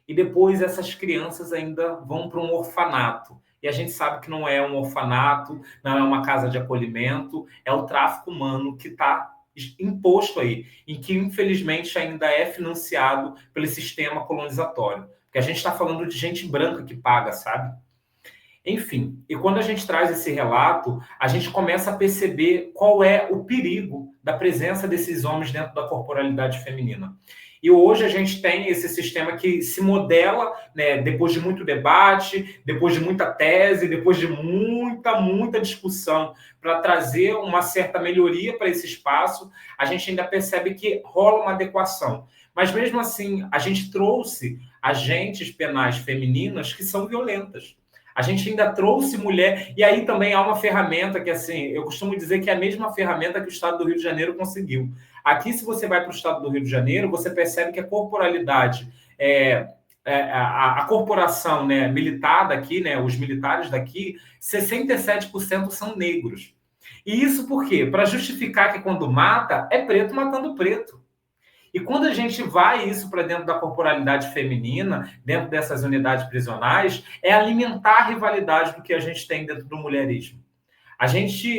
e depois essas crianças ainda vão para um orfanato. E a gente sabe que não é um orfanato, não é uma casa de acolhimento, é o tráfico humano que está imposto aí, em que infelizmente ainda é financiado pelo sistema colonizatório. Porque a gente está falando de gente branca que paga, sabe? Enfim, e quando a gente traz esse relato, a gente começa a perceber qual é o perigo da presença desses homens dentro da corporalidade feminina. E hoje a gente tem esse sistema que se modela, né, depois de muito debate, depois de muita tese, depois de muita discussão, para trazer uma certa melhoria para esse espaço, a gente ainda percebe que rola uma adequação. Mas mesmo assim, a gente trouxe agentes penais femininas que são violentas. A gente ainda trouxe mulher, e aí também há uma ferramenta que, assim, eu costumo dizer que é a mesma ferramenta que o Estado do Rio de Janeiro conseguiu. Aqui, se você vai para o Estado do Rio de Janeiro, você percebe que a corporalidade, a corporação, né, militar daqui, né, os militares daqui, 67% são negros. E isso por quê? Para justificar que quando mata, é preto matando preto. E quando a gente vai isso para dentro da corporalidade feminina, dentro dessas unidades prisionais, é alimentar a rivalidade do que a gente tem dentro do mulherismo.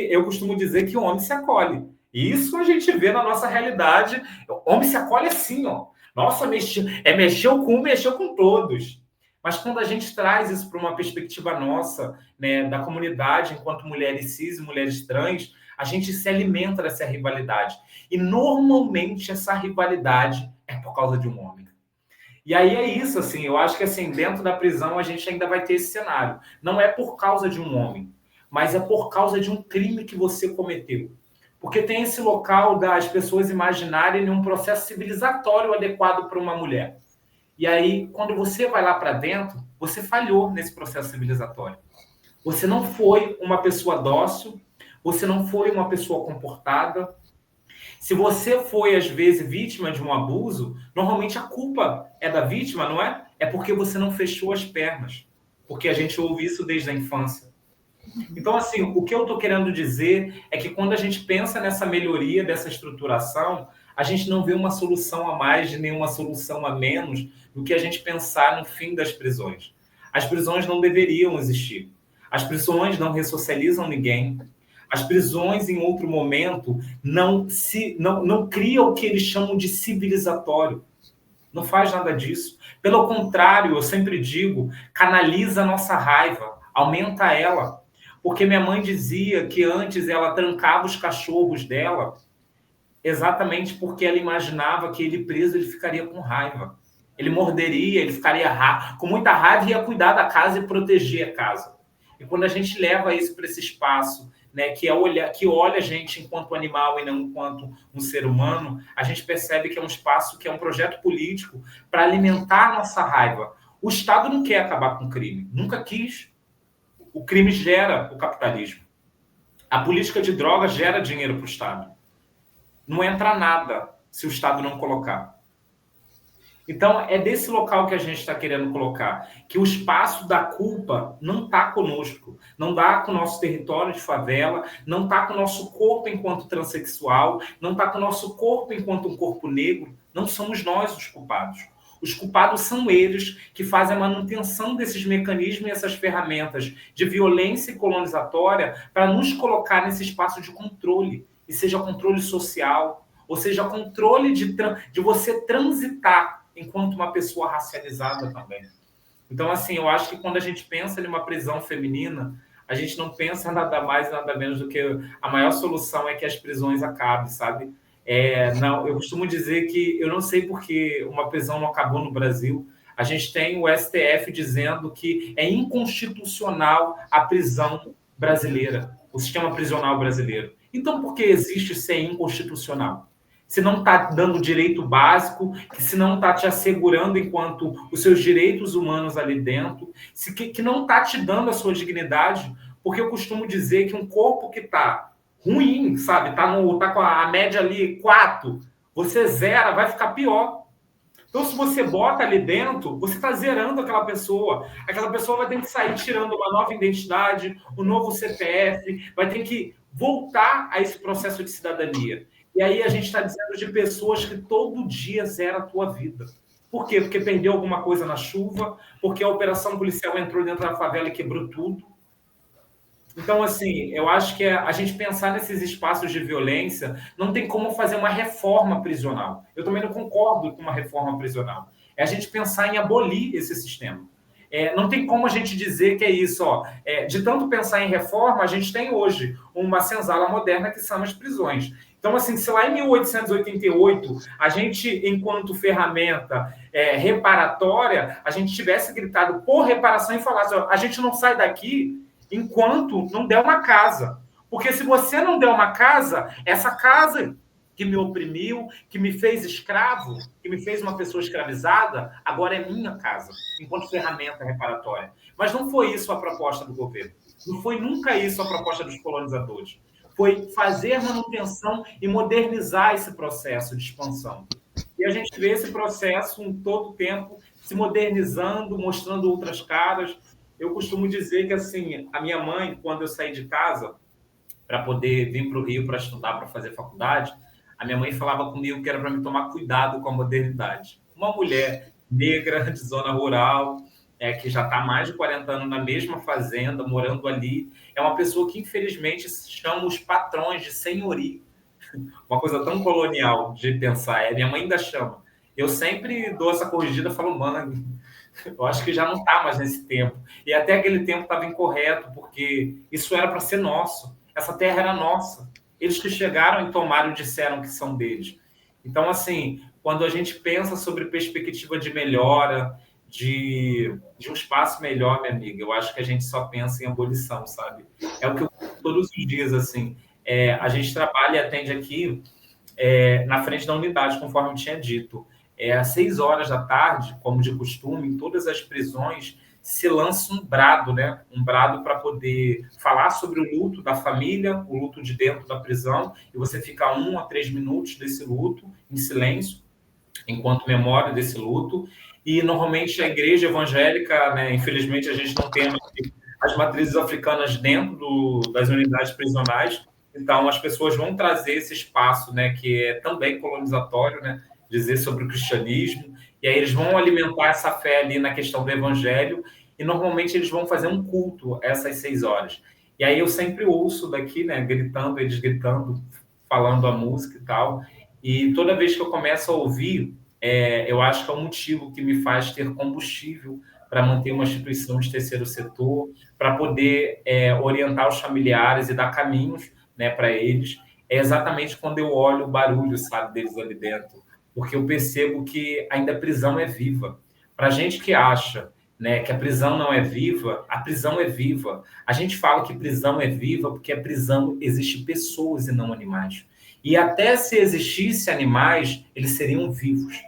Eu costumo dizer que o homem se acolhe. E isso a gente vê na nossa realidade. O homem se acolhe assim, ó. Nossa, mexeu com um, mexeu com todos. Mas quando a gente traz isso para uma perspectiva nossa, né, da comunidade, enquanto mulheres cis e mulheres trans, a gente se alimenta dessa rivalidade. E normalmente essa rivalidade é por causa de um homem. E aí é isso, assim, eu acho que assim, dentro da prisão a gente ainda vai ter esse cenário. Não é por causa de um homem, mas é por causa de um crime que você cometeu. Porque tem esse local das pessoas imaginarem um processo civilizatório adequado para uma mulher. E aí, quando você vai lá para dentro, você falhou nesse processo civilizatório. Você não foi uma pessoa dócil, você não foi uma pessoa comportada. Se você foi, às vezes, vítima de um abuso, normalmente a culpa é da vítima, não é? É porque você não fechou as pernas. Porque a gente ouve isso desde a infância. Então, assim, o que eu estou querendo dizer é que quando a gente pensa nessa melhoria dessa estruturação, a gente não vê uma solução a mais nem uma solução a menos do que a gente pensar no fim das prisões. As prisões não deveriam existir. As prisões não ressocializam ninguém. As prisões, em outro momento, não criam o que eles chamam de civilizatório. Não faz nada disso. Pelo contrário, eu sempre digo, canaliza a nossa raiva, aumenta ela. Porque minha mãe dizia que antes ela trancava os cachorros dela exatamente porque ela imaginava que ele preso ele ficaria com raiva. Ele morderia, ele ficaria com muita raiva e ia cuidar da casa e proteger a casa. E quando a gente leva isso para esse espaço, né, que olha a gente enquanto animal e não enquanto um ser humano, a gente percebe que é um espaço, que é um projeto político para alimentar a nossa raiva. O Estado não quer acabar com o crime, nunca quis. O crime gera o capitalismo. A política de drogas gera dinheiro para o Estado. Não entra nada se o Estado não colocar. Então, é desse local que a gente está querendo colocar, que o espaço da culpa não está conosco, não dá com o nosso território de favela, não está com o nosso corpo enquanto transexual, não está com o nosso corpo enquanto um corpo negro, não somos nós os culpados. Os culpados são eles que fazem a manutenção desses mecanismos e essas ferramentas de violência colonizatória para nos colocar nesse espaço de controle, e seja controle social, ou seja, controle de você transitar enquanto uma pessoa racializada também. Então, assim, eu acho que quando a gente pensa em uma prisão feminina, a gente não pensa nada mais, nada menos do que a maior solução é que as prisões acabem, sabe? Não, eu costumo dizer que eu não sei por que uma prisão não acabou no Brasil. A gente tem o STF dizendo que é inconstitucional a prisão brasileira, o sistema prisional brasileiro. Então, por que existe ser inconstitucional? Se não está dando direito básico, que se não está te assegurando enquanto os seus direitos humanos ali dentro, que não está te dando a sua dignidade, porque eu costumo dizer que um corpo que está ruim, sabe, tá com a média ali 4, você zera, vai ficar pior. Então, se você bota ali dentro, você está zerando aquela pessoa. Aquela pessoa vai ter que sair tirando uma nova identidade, um novo CPF, vai ter que voltar a esse processo de cidadania. E aí a gente está dizendo de pessoas que todo dia zera a tua vida. Por quê? Porque perdeu alguma coisa na chuva, porque a operação policial entrou dentro da favela e quebrou tudo. Então, assim, eu acho que a gente pensar nesses espaços de violência não tem como fazer uma reforma prisional. Eu também não concordo com uma reforma prisional. É a gente pensar em abolir esse sistema. Não tem como a gente dizer que é isso. De tanto pensar em reforma, a gente tem hoje uma senzala moderna que são as prisões. Então, assim, se lá em 1888 a gente, enquanto ferramenta reparatória, a gente tivesse gritado por reparação e falasse, a gente não sai daqui enquanto não der uma casa. Porque se você não der uma casa, essa casa que me oprimiu, que me fez escravo, que me fez uma pessoa escravizada, agora é minha casa, enquanto ferramenta reparatória. Mas não foi isso a proposta do governo. Não foi nunca isso a proposta dos colonizadores. Foi fazer manutenção e modernizar esse processo de expansão. E a gente vê esse processo em todo o tempo se modernizando, mostrando outras caras. Eu costumo dizer que, assim, a minha mãe, quando eu saí de casa para poder vir para o Rio para estudar, para fazer faculdade, a minha mãe falava comigo que era para me tomar cuidado com a modernidade. Uma mulher negra de zona rural, que já está há mais de 40 anos na mesma fazenda, morando ali, é uma pessoa que, infelizmente, chama os patrões de senhorio. Uma coisa tão colonial de pensar. Minha mãe ainda chama. Eu sempre dou essa corrigida, falo, mano, eu acho que já não está mais nesse tempo. E até aquele tempo estava incorreto, porque isso era para ser nosso. Essa terra era nossa. Eles que chegaram e tomaram e disseram que são deles. Então, assim, quando a gente pensa sobre perspectiva de melhora, de um espaço melhor, minha amiga, eu acho que a gente só pensa em abolição, sabe? É o que eu todos os dias, assim. A gente trabalha e atende aqui na frente da unidade, conforme eu tinha dito. Às 6 horas da tarde, como de costume, em todas as prisões, se lança um brado, né? Um brado para poder falar sobre o luto da família, o luto de dentro da prisão, e você fica 1 a 3 minutos desse luto, em silêncio, enquanto memória desse luto. E, normalmente, a igreja evangélica, né? Infelizmente, a gente não tem as matrizes africanas dentro das unidades prisionais, então as pessoas vão trazer esse espaço, né? Que é também colonizatório, né? Dizer sobre o cristianismo, e aí eles vão alimentar essa fé ali na questão do evangelho, e normalmente eles vão fazer um culto essas 6 horas. E aí eu sempre ouço daqui, né, gritando, eles gritando, falando a música e tal, e toda vez que eu começo a ouvir, eu acho que é o motivo que me faz ter combustível para manter uma instituição de terceiro setor, para poder orientar os familiares e dar caminhos, né, para eles, é exatamente quando eu olho o barulho, sabe, deles ali dentro, porque eu percebo que ainda a prisão é viva. Para a gente que acha, né, que a prisão não é viva, a prisão é viva. A gente fala que prisão é viva porque a prisão existe pessoas e não animais. E até se existisse animais, eles seriam vivos.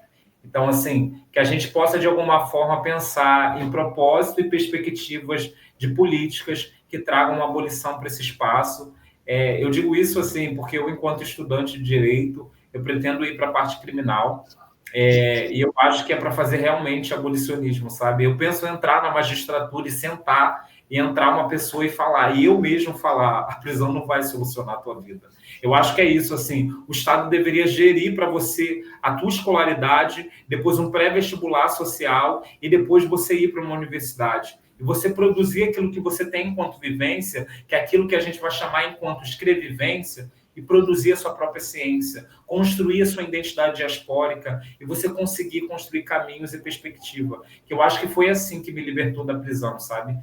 Então, assim, que a gente possa, de alguma forma, pensar em propósito e perspectivas de políticas que tragam uma abolição para esse espaço. Eu digo isso, assim, porque eu, enquanto estudante de direito, eu pretendo ir para a parte criminal. E eu acho que é para fazer realmente abolicionismo, sabe? Eu penso em entrar na magistratura e sentar e entrar uma pessoa e falar, e eu mesmo falar, a prisão não vai solucionar a tua vida. Eu acho que é isso, assim, o Estado deveria gerir para você a tua escolaridade, depois um pré-vestibular social e depois você ir para uma universidade. E você produzir aquilo que você tem enquanto vivência, que é aquilo que a gente vai chamar enquanto escrevivência, e produzir a sua própria ciência, construir a sua identidade diaspórica e você conseguir construir caminhos e perspectiva. Que eu acho que foi assim que me libertou da prisão, sabe?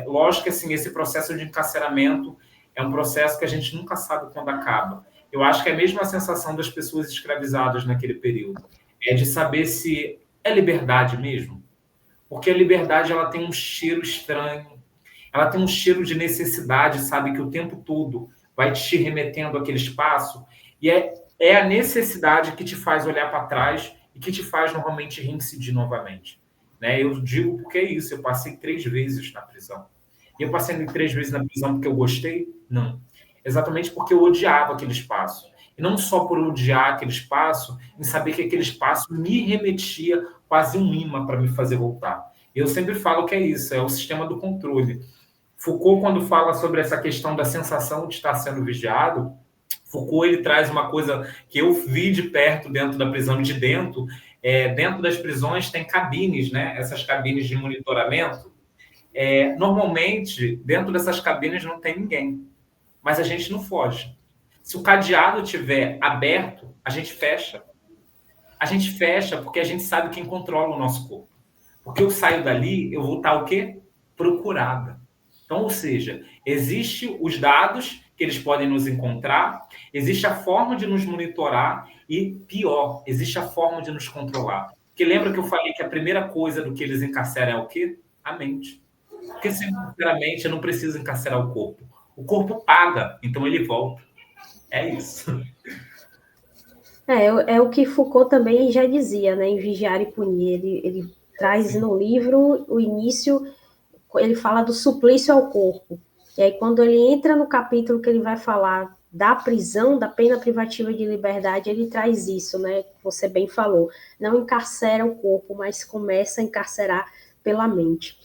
Lógico que assim, esse processo de encarceramento é um processo que a gente nunca sabe quando acaba. Eu acho que é a mesma sensação das pessoas escravizadas naquele período. É de saber se é liberdade mesmo. Porque a liberdade ela tem um cheiro estranho, ela tem um cheiro de necessidade, sabe? Que o tempo todo vai te remetendo àquele espaço. E é a necessidade que te faz olhar para trás e que te faz normalmente reincidir novamente. Né? Eu digo porque é isso. Eu passei 3 vezes na prisão. E eu passei 3 vezes na prisão porque eu gostei? Não. Exatamente porque eu odiava aquele espaço. E não só por odiar aquele espaço, em saber que aquele espaço me remetia quase um imã para me fazer voltar. Eu sempre falo que é isso, é o sistema do controle. Foucault, quando fala sobre essa questão da sensação de estar sendo vigiado, Foucault ele traz uma coisa que eu vi de perto dentro da prisão de dentro. Dentro das prisões tem cabines, né? Essas cabines de monitoramento. Normalmente, dentro dessas cabines não tem ninguém, mas a gente não foge. Se o cadeado estiver aberto, a gente fecha. A gente fecha porque a gente sabe quem controla o nosso corpo. Porque eu saio dali, eu vou estar o quê? Procurada. Então, ou seja, existe os dados que eles podem nos encontrar, existe a forma de nos monitorar e, pior, existe a forma de nos controlar. Porque lembra que eu falei que a primeira coisa do que eles encarceram é o quê? A mente. Porque, sinceramente, eu não preciso encarcerar o corpo. O corpo paga, então ele volta. É isso. É o que Foucault também já dizia, né, em Vigiar e Punir. Ele traz Sim. No livro o início, ele fala do suplício ao corpo. E aí, quando ele entra no capítulo que ele vai falar da prisão, da pena privativa de liberdade, ele traz isso, né? Você bem falou. Não encarcera o corpo, mas começa a encarcerar pela mente.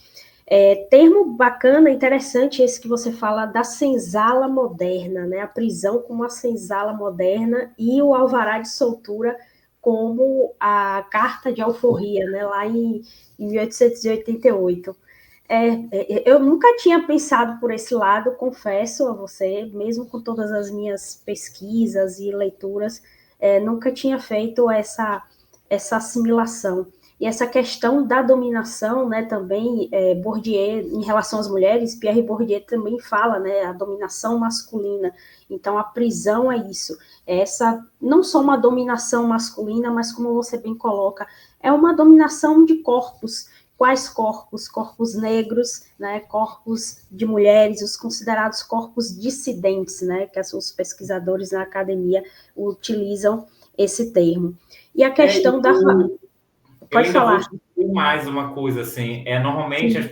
Termo bacana, interessante esse que você fala da senzala moderna, né? A prisão como a senzala moderna e o alvará de soltura como a carta de alforria, né? Lá em 1888. Eu nunca tinha pensado por esse lado, confesso a você, mesmo com todas as minhas pesquisas e leituras, nunca tinha feito essa assimilação. E essa questão da dominação, né, também, Bourdieu, em relação às mulheres, Pierre Bourdieu também fala, né, a dominação masculina. Então, a prisão é isso. Essa, não só uma dominação masculina, mas, como você bem coloca, é uma dominação de corpos. Quais corpos? Corpos negros, né, corpos de mulheres, os considerados corpos dissidentes, né, que os pesquisadores na academia utilizam esse termo. E a questão da... Pode falar. Vou mais uma coisa assim. Normalmente as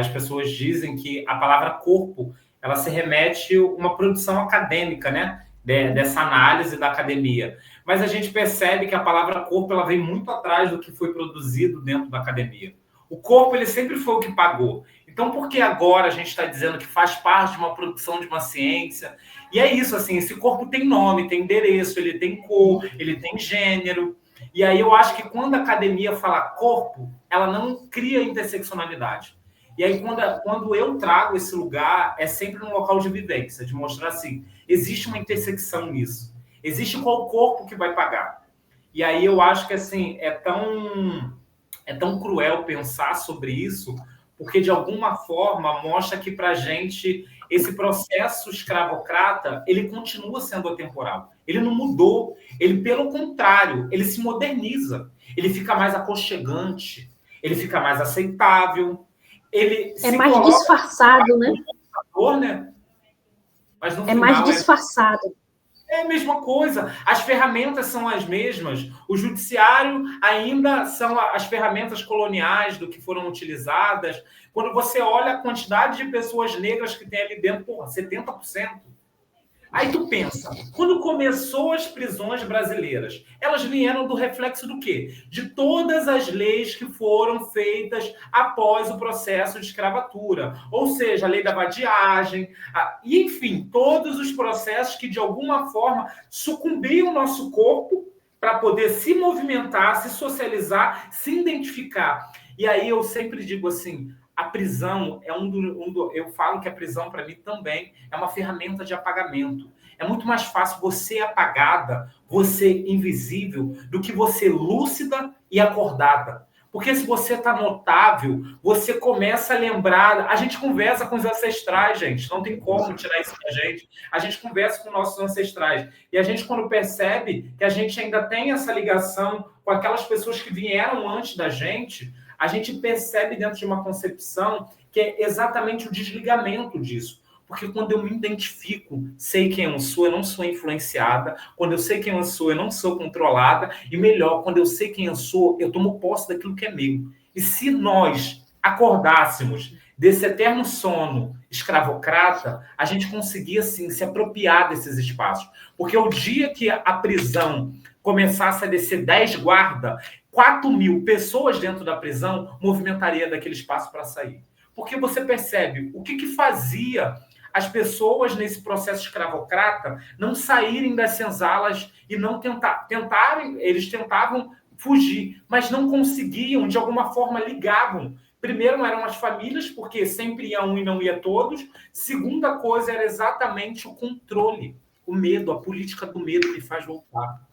pessoas dizem que a palavra corpo ela se remete a uma produção acadêmica, né? Dessa análise da academia. Mas a gente percebe que a palavra corpo ela vem muito atrás do que foi produzido dentro da academia. O corpo ele sempre foi o que pagou. Então, por que agora a gente está dizendo que faz parte de uma produção de uma ciência? E é isso, assim, esse corpo tem nome, tem endereço, ele tem cor, ele tem gênero. E aí eu acho que quando a academia fala corpo, ela não cria interseccionalidade. E aí quando eu trago esse lugar, é sempre num local de vivência, de mostrar assim, existe uma intersecção nisso. Existe qual corpo que vai pagar. E aí eu acho que assim, é tão cruel pensar sobre isso, porque de alguma forma mostra que para a gente esse processo escravocrata ele continua sendo atemporal. Ele não mudou. Ele, pelo contrário, ele se moderniza. Ele fica mais aconchegante. Ele fica mais aceitável. Ele é mais disfarçado, né? Né? Mas no final, mais disfarçado. É a mesma coisa. As ferramentas são as mesmas. O judiciário ainda são as ferramentas coloniais do que foram utilizadas. Quando você olha a quantidade de pessoas negras que tem ali dentro, 70%. Aí tu pensa, quando começou as prisões brasileiras, elas vieram do reflexo do quê? De todas as leis que foram feitas após o processo de escravatura. Ou seja, a lei da vadiagem, enfim, todos os processos que de alguma forma sucumbiam o nosso corpo para poder se movimentar, se socializar, se identificar. E aí eu sempre digo assim, a prisão é eu falo que a prisão, para mim, também é uma ferramenta de apagamento. É muito mais fácil você apagada, você invisível, do que você lúcida e acordada. Porque se você está notável, você começa a lembrar. A gente conversa com os ancestrais, gente. Não tem como tirar isso da gente. A gente conversa com nossos ancestrais. E a gente, quando percebe que a gente ainda tem essa ligação com aquelas pessoas que vieram antes da gente, a gente percebe dentro de uma concepção que é exatamente o desligamento disso. Porque quando eu me identifico, sei quem eu não sou influenciada. Quando eu sei quem eu não sou controlada. E melhor, quando eu sei quem eu tomo posse daquilo que é meu. E se nós acordássemos desse eterno sono escravocrata, a gente conseguia, sim, se apropriar desses espaços. Porque o dia que a prisão começasse a descer 10 guardas, 4.000 pessoas dentro da prisão movimentaria daquele espaço para sair. Porque você percebe o que fazia as pessoas nesse processo escravocrata não saírem das senzalas e não tentarem, eles tentavam fugir, mas não conseguiam, de alguma forma ligavam. Primeiro eram as famílias, porque sempre ia um e não ia todos. Segunda coisa era exatamente o controle, o medo, a política do medo que faz voltar.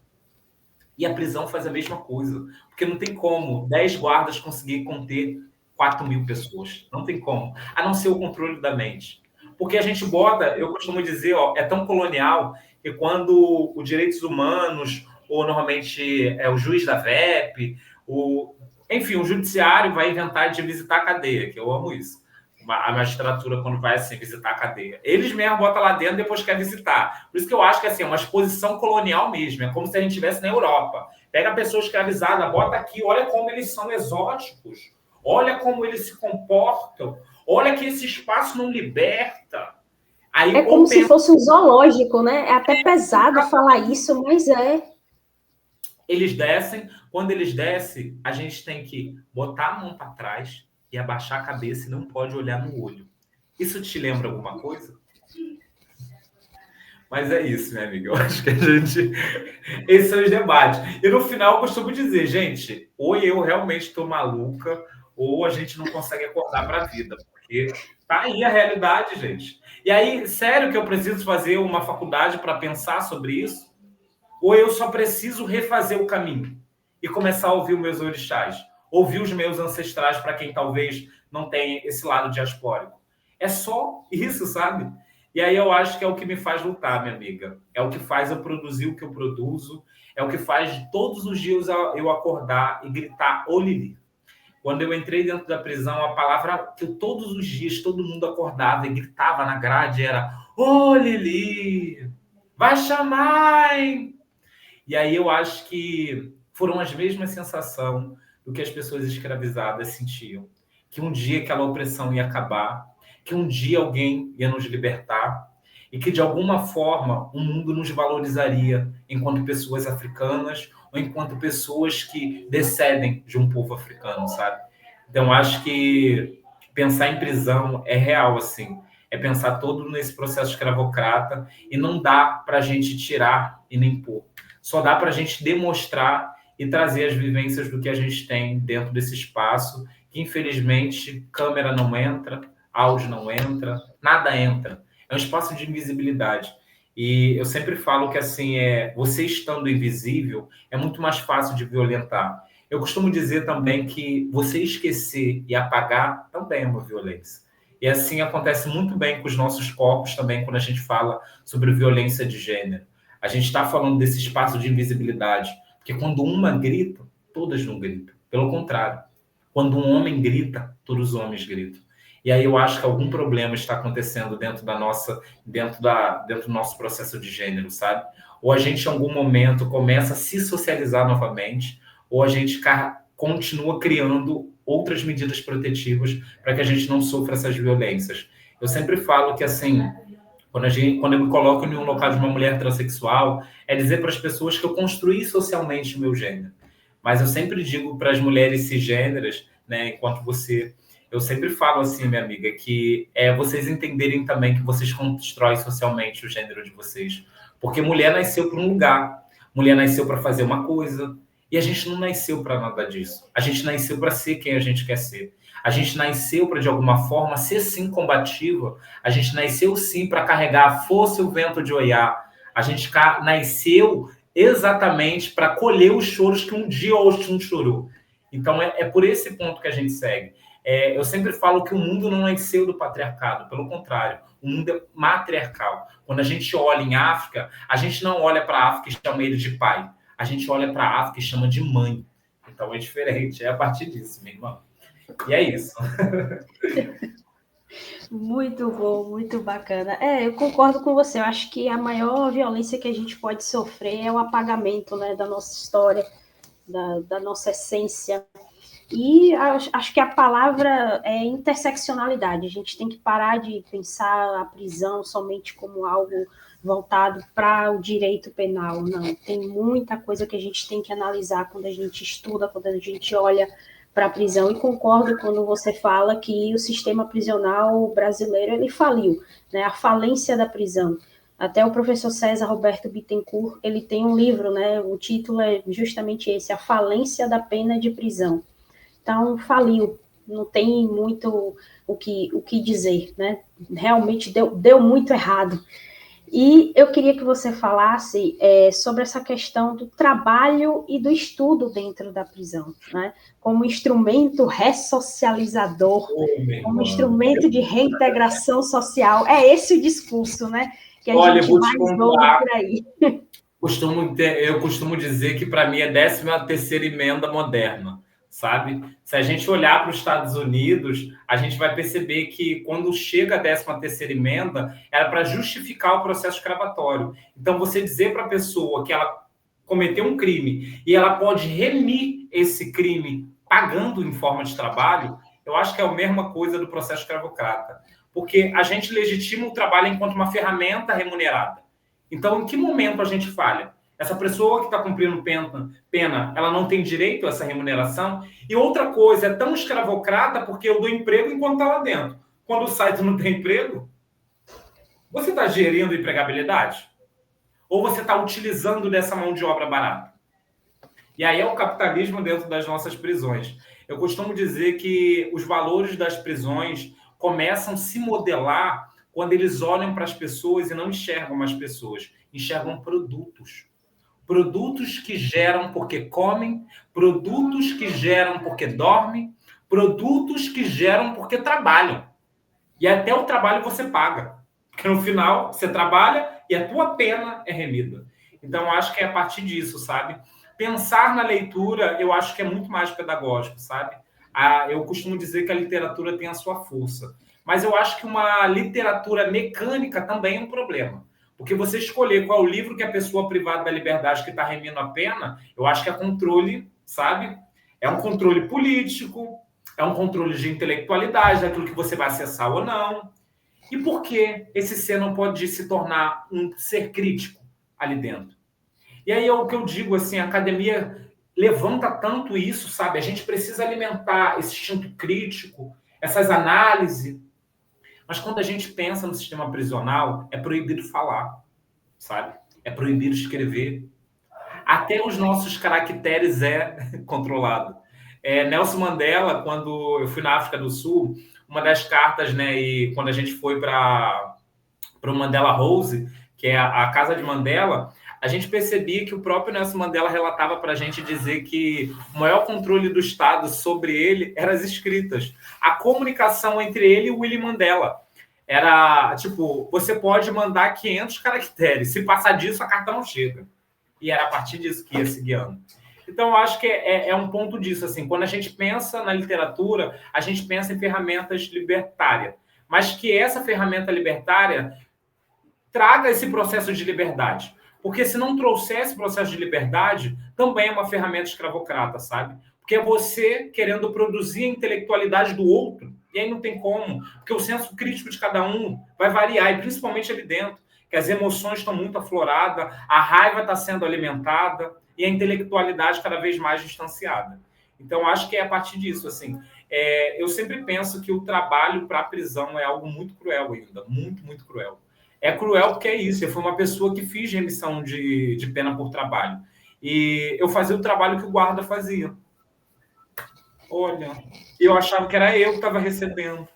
E a prisão faz a mesma coisa. Porque não tem como 10 guardas conseguir conter 4.000 pessoas. Não tem como. A não ser o controle da mente. Porque a gente bota, eu costumo dizer, é tão colonial que quando os direitos humanos, ou normalmente o juiz da VEP, enfim, o judiciário vai inventar de visitar a cadeia, que eu amo isso. A magistratura, quando vai assim, visitar a cadeia. Eles mesmo botam lá dentro e depois quer visitar. Por isso que eu acho que assim, é uma exposição colonial mesmo. É como se a gente estivesse na Europa. Pega a pessoa escravizada, bota aqui, olha como eles são exóticos. Olha como eles se comportam. Olha que esse espaço não liberta. Aí, é como se fosse um zoológico, né? É até pesado falar isso, mas é. Eles descem. Quando eles descem, a gente tem que botar a mão para trás e abaixar a cabeça e não pode olhar no olho. Isso te lembra alguma coisa? Mas é isso, minha amiga. Eu acho que a gente... Esses são os debates. E no final eu costumo dizer, gente, ou eu realmente estou maluca, ou a gente não consegue acordar para a vida. Porque tá aí a realidade, gente. E aí, sério que eu preciso fazer uma faculdade para pensar sobre isso? Ou eu só preciso refazer o caminho e começar a ouvir os meus orixás? Ouvir os meus ancestrais, para quem talvez não tenha esse lado diaspórico. É só isso, sabe? E aí eu acho que é o que me faz lutar, minha amiga. É o que faz eu produzir o que eu produzo. É o que faz todos os dias eu acordar e gritar, ô Lili. Quando eu entrei dentro da prisão, a palavra que todos os dias todo mundo acordava e gritava na grade era, ô Lili, vai chamar, hein? E aí eu acho que foram as mesmas sensações do que as pessoas escravizadas sentiam. Que um dia aquela opressão ia acabar, que um dia alguém ia nos libertar e que, de alguma forma, o mundo nos valorizaria enquanto pessoas africanas ou enquanto pessoas que descendem de um povo africano, sabe? Então, acho que pensar em prisão é real, assim. É pensar todo nesse processo escravocrata e não dá para a gente tirar e nem pôr. Só dá para a gente demonstrar e trazer as vivências do que a gente tem dentro desse espaço, que, infelizmente, câmera não entra, áudio não entra, nada entra. É um espaço de invisibilidade. E eu sempre falo que, assim, você estando invisível, é muito mais fácil de violentar. Eu costumo dizer também que você esquecer e apagar também é uma violência. E assim acontece muito bem com os nossos corpos também, quando a gente fala sobre violência de gênero. A gente está falando desse espaço de invisibilidade, porque quando uma grita, todas não gritam. Pelo contrário, quando um homem grita, todos os homens gritam. E aí eu acho que algum problema está acontecendo dentro do nosso processo de gênero, sabe? Ou a gente, em algum momento, começa a se socializar novamente, ou a gente continua criando outras medidas protetivas para que a gente não sofra essas violências. Eu sempre falo que, assim, Quando eu me coloco em um local de uma mulher transexual, é dizer para as pessoas que eu construí socialmente o meu gênero. Mas eu sempre digo para as mulheres cisgêneras, né, enquanto você... Eu sempre falo assim, minha amiga, que é vocês entenderem também que vocês constroem socialmente o gênero de vocês. Porque mulher nasceu para um lugar, mulher nasceu para fazer uma coisa, e a gente não nasceu para nada disso. A gente nasceu para ser quem a gente quer ser. A gente nasceu para, de alguma forma, ser sim combativa. A gente nasceu sim para carregar a força e o vento de Oiá. A gente nasceu exatamente para colher os choros que um dia o Oxum chorou. Então, é por esse ponto que a gente segue. Eu sempre falo que o mundo não nasceu do patriarcado, pelo contrário, o mundo é matriarcal. Quando a gente olha em África, a gente não olha para a África e chama ele de pai. A gente olha para a África e chama de mãe. Então, é diferente, é a partir disso, minha irmã. E é isso. Muito bom, muito bacana. Eu concordo com você. Eu acho que a maior violência que a gente pode sofrer é o apagamento, né, da nossa história, da nossa essência. E acho que a palavra é interseccionalidade. A gente tem que parar de pensar a prisão somente como algo voltado para o direito penal. Não, tem muita coisa que a gente tem que analisar quando a gente estuda, quando a gente olha para a prisão. E concordo quando você fala que o sistema prisional brasileiro ele faliu, né? A falência da prisão. Até o professor César Roberto Bittencourt, ele tem um livro, né? O título é justamente esse, A Falência da Pena de Prisão. Então, faliu, não tem muito o que dizer, né? Realmente deu muito errado. E eu queria que você falasse sobre essa questão do trabalho e do estudo dentro da prisão, né? Como instrumento ressocializador, como instrumento de reintegração social. É esse o discurso, né? Que a gente mais ouve por aí. Eu costumo dizer que, para mim, é 13ª emenda moderna, sabe? Se a gente olhar para os Estados Unidos, a gente vai perceber que, quando chega a 13ª emenda, era para justificar o processo escravatório. Então, você dizer para a pessoa que ela cometeu um crime e ela pode remir esse crime pagando em forma de trabalho, eu acho que é a mesma coisa do processo escravocrata. Porque a gente legitima o trabalho enquanto uma ferramenta remunerada. Então, em que momento a gente falha? Essa pessoa que está cumprindo pena, ela não tem direito a essa remuneração? E outra coisa, é tão escravocrata porque eu dou emprego enquanto está lá dentro. Quando sai, tu não tem emprego? Você está gerindo empregabilidade? Ou você está utilizando dessa mão de obra barata? E aí é o capitalismo dentro das nossas prisões. Eu costumo dizer que os valores das prisões começam a se modelar quando eles olham para as pessoas e não enxergam as pessoas, enxergam produtos. Produtos que geram porque comem, produtos que geram porque dormem, produtos que geram porque trabalham. E até o trabalho você paga. Porque no final você trabalha e a tua pena é remida. Então, acho que é a partir disso, sabe? Pensar na leitura, eu acho que é muito mais pedagógico, sabe? Eu costumo dizer que a literatura tem a sua força. Mas eu acho que uma literatura mecânica também é um problema. Porque você escolher qual é o livro que a pessoa privada da liberdade que está remindo a pena, eu acho que é controle, sabe? É um controle político, é um controle de intelectualidade, daquilo que você vai acessar ou não. E por que esse ser não pode se tornar um ser crítico ali dentro? E aí é o que eu digo, assim, a academia levanta tanto isso, sabe? A gente precisa alimentar esse instinto crítico, essas análises. Mas quando a gente pensa no sistema prisional, é proibido falar, sabe? É proibido escrever. Até os nossos caracteres é controlado. Nelson Mandela, quando eu fui na África do Sul, uma das cartas, né, e quando a gente foi para o Mandela House, que é a casa de Mandela, a gente percebia que o próprio Nelson Mandela relatava para a gente dizer que o maior controle do Estado sobre ele eram as escritas. A comunicação entre ele e o Willy Mandela. Era, tipo, você pode mandar 500 caracteres. Se passar disso, a carta não chega. E era a partir disso que ia se guiando. Então, eu acho que é um ponto disso. Assim, quando a gente pensa na literatura, a gente pensa em ferramentas libertárias. Mas que essa ferramenta libertária traga esse processo de liberdade. Porque se não trouxer esse processo de liberdade, também é uma ferramenta escravocrata, sabe? Porque é você querendo produzir a intelectualidade do outro E aí não tem como, porque o senso crítico de cada um vai variar, e principalmente ali dentro, que as emoções estão muito afloradas, a raiva está sendo alimentada e a intelectualidade cada vez mais distanciada. Então, acho que é a partir disso, assim. Eu sempre penso que o trabalho para a prisão é algo muito cruel ainda, muito, muito cruel. É cruel porque é isso, eu fui uma pessoa que fiz remissão de pena por trabalho. E eu fazia o trabalho que o guarda fazia. Olha, eu achava que era eu que estava recebendo.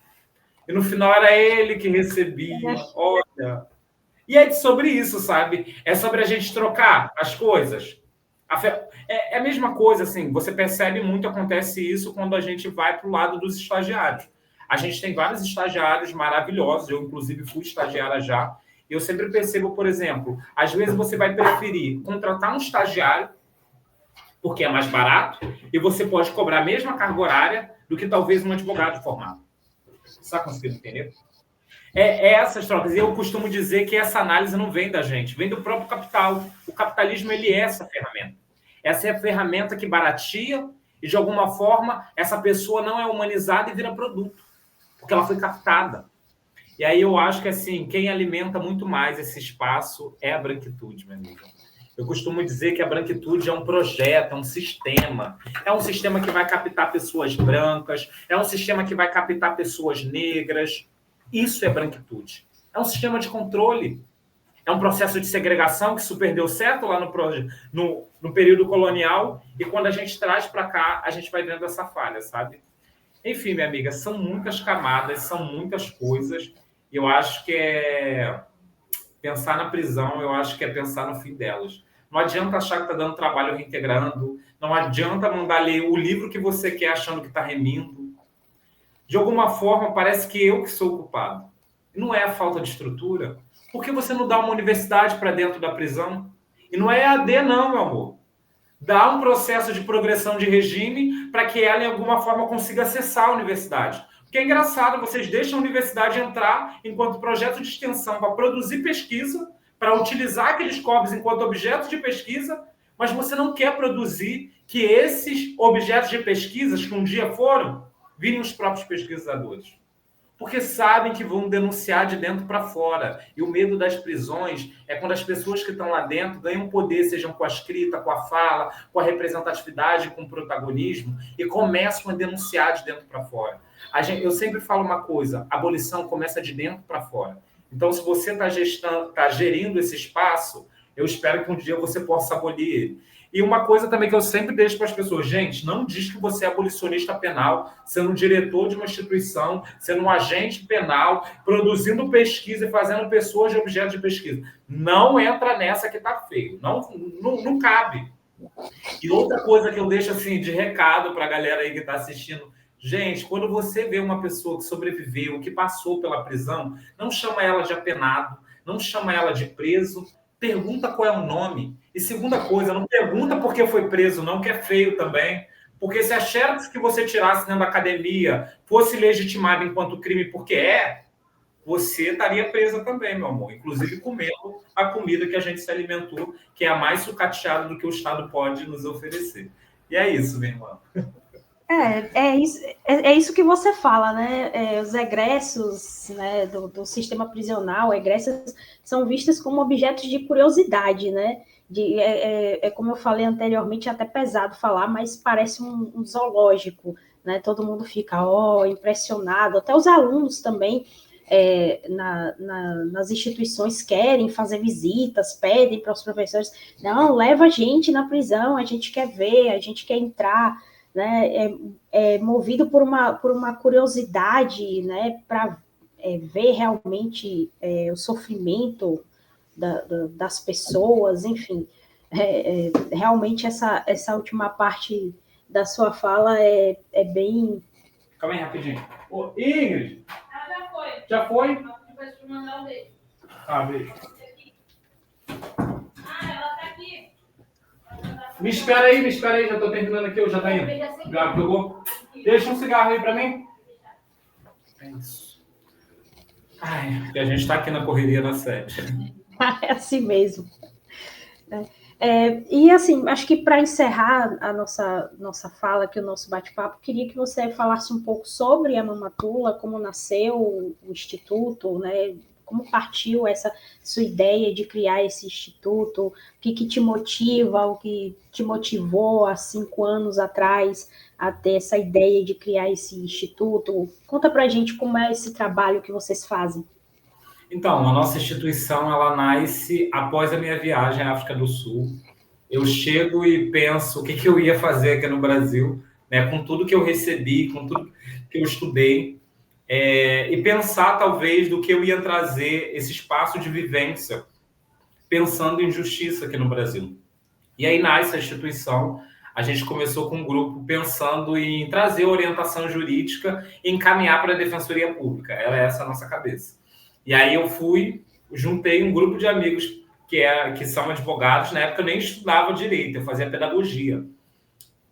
E no final era ele que recebia. Olha. E é sobre isso, sabe? É sobre a gente trocar as coisas. É a mesma coisa, assim, você percebe muito, acontece isso quando a gente vai para o lado dos estagiários. A gente tem vários estagiários maravilhosos, eu, inclusive, fui estagiária já. Eu sempre percebo, por exemplo, às vezes você vai preferir contratar um estagiário porque é mais barato, e você pode cobrar a mesma carga horária do que talvez um advogado formado. Você está conseguindo entender? Essas trocas. E eu costumo dizer que essa análise não vem da gente, vem do próprio capital. O capitalismo, ele é essa ferramenta. Essa é a ferramenta que barateia e, de alguma forma, essa pessoa não é humanizada e vira produto, porque ela foi captada. E aí eu acho que, assim, quem alimenta muito mais esse espaço é a branquitude, meu amigo. Eu costumo dizer que a branquitude é um projeto, é um sistema que vai captar pessoas brancas, é um sistema que vai captar pessoas negras. Isso é branquitude. É um sistema de controle. É um processo de segregação que super deu certo lá no período colonial, e quando a gente traz para cá, a gente vai vendo essa falha, sabe? Enfim, minha amiga, são muitas camadas, são muitas coisas, e eu acho que pensar na prisão, eu acho que é pensar no fim delas. Não adianta achar que está dando trabalho reintegrando, não adianta mandar ler o livro que você quer achando que está remindo. De alguma forma, parece que eu que sou o culpado. Não é a falta de estrutura. Por que você não dá uma universidade para dentro da prisão? E não é EAD, não, meu amor. Dá um processo de progressão de regime para que ela, em alguma forma, consiga acessar a universidade. Porque é engraçado, vocês deixam a universidade entrar enquanto projeto de extensão para produzir pesquisa, para utilizar aqueles corpos enquanto objetos de pesquisa, mas você não quer produzir que esses objetos de pesquisa, que um dia foram, virem os próprios pesquisadores. Porque sabem que vão denunciar de dentro para fora. E o medo das prisões é quando as pessoas que estão lá dentro ganham poder, sejam com a escrita, com a fala, com a representatividade, com o protagonismo, e começam a denunciar de dentro para fora. Eu sempre falo uma coisa, a abolição começa de dentro para fora. Então, se você está gerindo esse espaço, eu espero que um dia você possa abolir ele. E uma coisa também que eu sempre deixo para as pessoas, gente, não diz que você é abolicionista penal, sendo um diretor de uma instituição, sendo um agente penal, produzindo pesquisa e fazendo pessoas de objeto de pesquisa. Não entra nessa que está feio. Não cabe. E outra coisa que eu deixo assim de recado para a galera aí que está assistindo, gente, quando você vê uma pessoa que sobreviveu, que passou pela prisão, não chama ela de apenado, não chama ela de preso, pergunta qual é o nome. E segunda coisa, não pergunta por que foi preso, não, que é feio também. Porque se a xerox que você tirasse dentro da academia fosse legitimada enquanto crime porque você estaria presa também, meu amor. Inclusive comendo a comida que a gente se alimentou, que é a mais sucateada do que o Estado pode nos oferecer. E é isso, minha irmã. É isso que você fala, né? Os egressos, né, do sistema prisional, egressos são vistos como objetos de curiosidade, né? Como eu falei anteriormente, é até pesado falar, mas parece um zoológico, né? Todo mundo fica, impressionado, até os alunos também. Nas instituições querem fazer visitas, pedem para os professores, não, leva a gente na prisão, a gente quer ver, a gente quer entrar, né? Movido por uma curiosidade, né? Para ver realmente o sofrimento das pessoas, enfim. Realmente essa última parte da sua fala é bem... Calma aí, rapidinho. Ô, Ingrid! Já foi. Já foi? Depois de mandar um beijo. Beijo. Ela tá aqui. Me espera aí, já tô terminando aqui, eu já tá indo. Já pegou? Deixa um cigarro aí pra mim. É isso. E a gente tá aqui na correria da sede. É assim mesmo. E assim, acho que para encerrar a nossa fala aqui, o nosso bate-papo, queria que você falasse um pouco sobre a Mamatula, como nasceu o Instituto, né? Como partiu essa sua ideia de criar esse instituto, o que te motiva, o que te motivou há 5 anos atrás a ter essa ideia de criar esse instituto. Conta para a gente como é esse trabalho que vocês fazem. Então, a nossa instituição, ela nasce após a minha viagem à África do Sul. Eu chego e penso o que eu ia fazer aqui no Brasil, né, com tudo que eu recebi, com tudo que eu estudei, e pensar talvez do que eu ia trazer esse espaço de vivência, pensando em justiça aqui no Brasil. E aí nasce a instituição. A gente começou com um grupo pensando em trazer orientação jurídica e encaminhar para a Defensoria Pública. Era essa a nossa cabeça. E aí eu juntei um grupo de amigos que são advogados. Na época eu nem estudava direito, eu fazia pedagogia,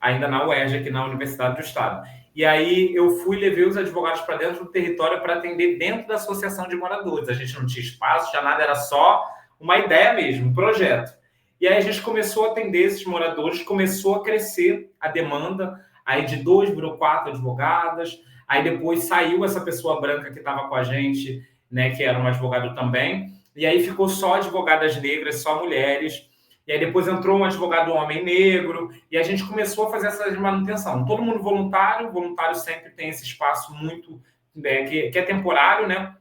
ainda na UERJ, aqui na Universidade do Estado. E aí eu levei os advogados para dentro do território para atender dentro da associação de moradores. A gente não tinha espaço, já nada, era só uma ideia mesmo, um projeto. E aí a gente começou a atender esses moradores, começou a crescer a demanda, aí de 2 virou 4 advogadas, aí depois saiu essa pessoa branca que estava com a gente, né, que era um advogado também, e aí ficou só advogadas negras, só mulheres, e aí depois entrou um advogado homem negro, e a gente começou a fazer essa manutenção. Todo mundo voluntário, voluntário sempre tem esse espaço muito, né, que é temporário, né?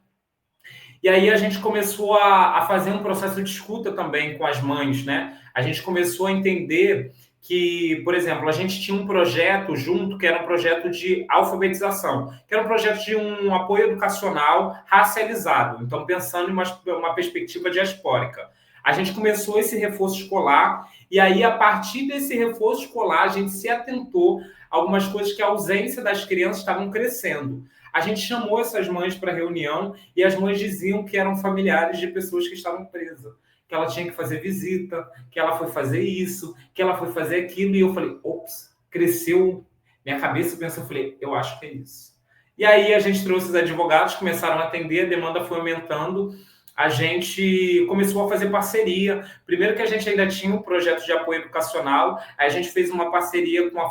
E aí a gente começou a fazer um processo de escuta também com as mães, né? A gente começou a entender que, por exemplo, a gente tinha um projeto junto, que era um projeto de alfabetização, que era um projeto de um apoio educacional racializado, então pensando em uma perspectiva diaspórica. A gente começou esse reforço escolar, e aí, a partir desse reforço escolar, a gente se atentou a algumas coisas que a ausência das crianças estavam crescendo. A gente chamou essas mães para reunião e as mães diziam que eram familiares de pessoas que estavam presas, que ela tinha que fazer visita, que ela foi fazer isso, que ela foi fazer aquilo. E eu falei, ops, cresceu minha cabeça. Eu falei, eu acho que é isso. E aí a gente trouxe os advogados, começaram a atender, a demanda foi aumentando. A gente começou a fazer parceria. Primeiro que a gente ainda tinha um projeto de apoio educacional, aí a gente fez uma parceria com a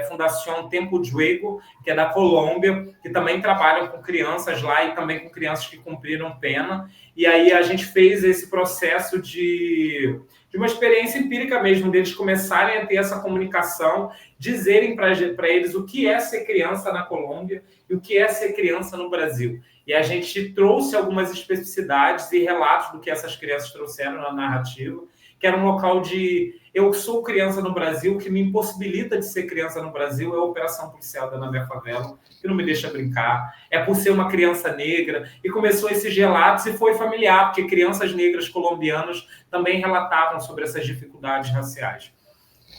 Fundação Tempo Juego, que é da Colômbia, que também trabalham com crianças lá e também com crianças que cumpriram pena. E aí a gente fez esse processo de uma experiência empírica mesmo, deles começarem a ter essa comunicação, dizerem para eles o que é ser criança na Colômbia e o que é ser criança no Brasil. E a gente trouxe algumas especificidades e relatos do que essas crianças trouxeram na narrativa, que era um local de... Eu sou criança no Brasil, o que me impossibilita de ser criança no Brasil é a operação policial da minha favela, que não me deixa brincar. É por ser uma criança negra. E começou esses relatos e foi familiar, porque crianças negras colombianas também relatavam sobre essas dificuldades raciais.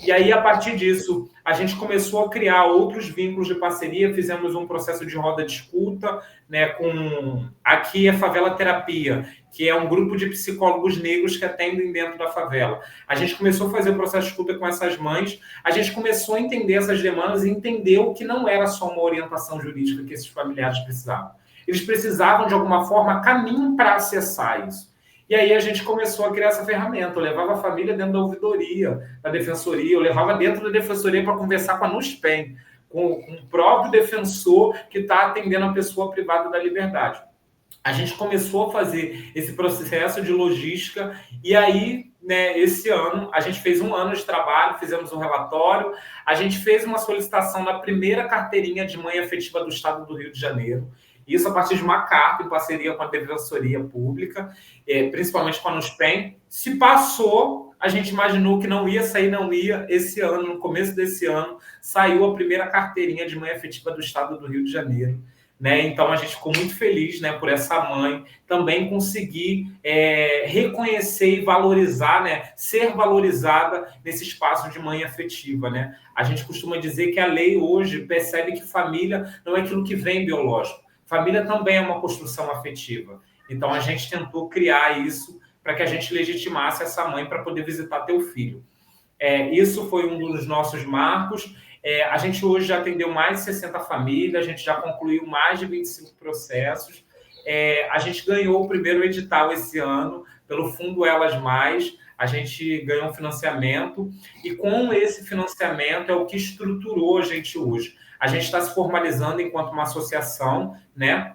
E aí, a partir disso, a gente começou a criar outros vínculos de parceria, fizemos um processo de roda de escuta, né, com aqui a Favela Terapia, que é um grupo de psicólogos negros que atendem dentro da favela. A gente começou a fazer o processo de escuta com essas mães, a gente começou a entender essas demandas e entendeu que não era só uma orientação jurídica que esses familiares precisavam. Eles precisavam, de alguma forma, caminho para acessar isso. E aí a gente começou a criar essa ferramenta. Eu levava a família dentro da ouvidoria, da defensoria, eu levava dentro da defensoria para conversar com a NUSPEN, com o próprio defensor que está atendendo a pessoa privada da liberdade. A gente começou a fazer esse processo de logística e aí, né, esse ano, a gente fez 1 ano de trabalho, fizemos um relatório, a gente fez uma solicitação na primeira carteirinha de mãe afetiva do Estado do Rio de Janeiro. Isso a partir de uma carta em parceria com a Defensoria Pública, principalmente com a NUSPEN. Se passou, a gente imaginou que não ia sair, não ia. Esse ano, no começo desse ano, saiu a primeira carteirinha de mãe afetiva do Estado do Rio de Janeiro. Né? Então, a gente ficou muito feliz, né, por essa mãe também conseguir reconhecer e valorizar, né, ser valorizada nesse espaço de mãe afetiva. Né? A gente costuma dizer que a lei hoje percebe que família não é aquilo que vem biológico. Família também é uma construção afetiva. Então, a gente tentou criar isso para que a gente legitimasse essa mãe para poder visitar teu filho. Isso foi um dos nossos marcos. A gente hoje já atendeu mais de 60 famílias, a gente já concluiu mais de 25 processos. A gente ganhou o primeiro edital esse ano pelo Fundo Elas Mais, a gente ganhou um financiamento, e com esse financiamento é o que estruturou a gente hoje. A gente está se formalizando enquanto uma associação, né,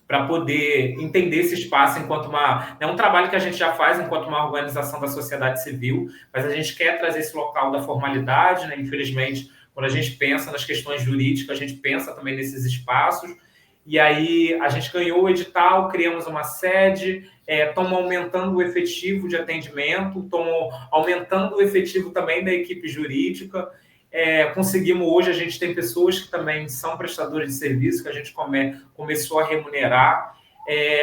para poder entender esse espaço enquanto uma... É um trabalho que a gente já faz enquanto uma organização da sociedade civil, mas a gente quer trazer esse local da formalidade, né? Infelizmente, quando a gente pensa nas questões jurídicas, a gente pensa também nesses espaços. E aí a gente ganhou o edital, criamos uma sede, estamos aumentando o efetivo de atendimento, estamos aumentando o efetivo também da equipe jurídica. Conseguimos hoje, a gente tem pessoas que também são prestadores de serviço, que a gente começou a remunerar.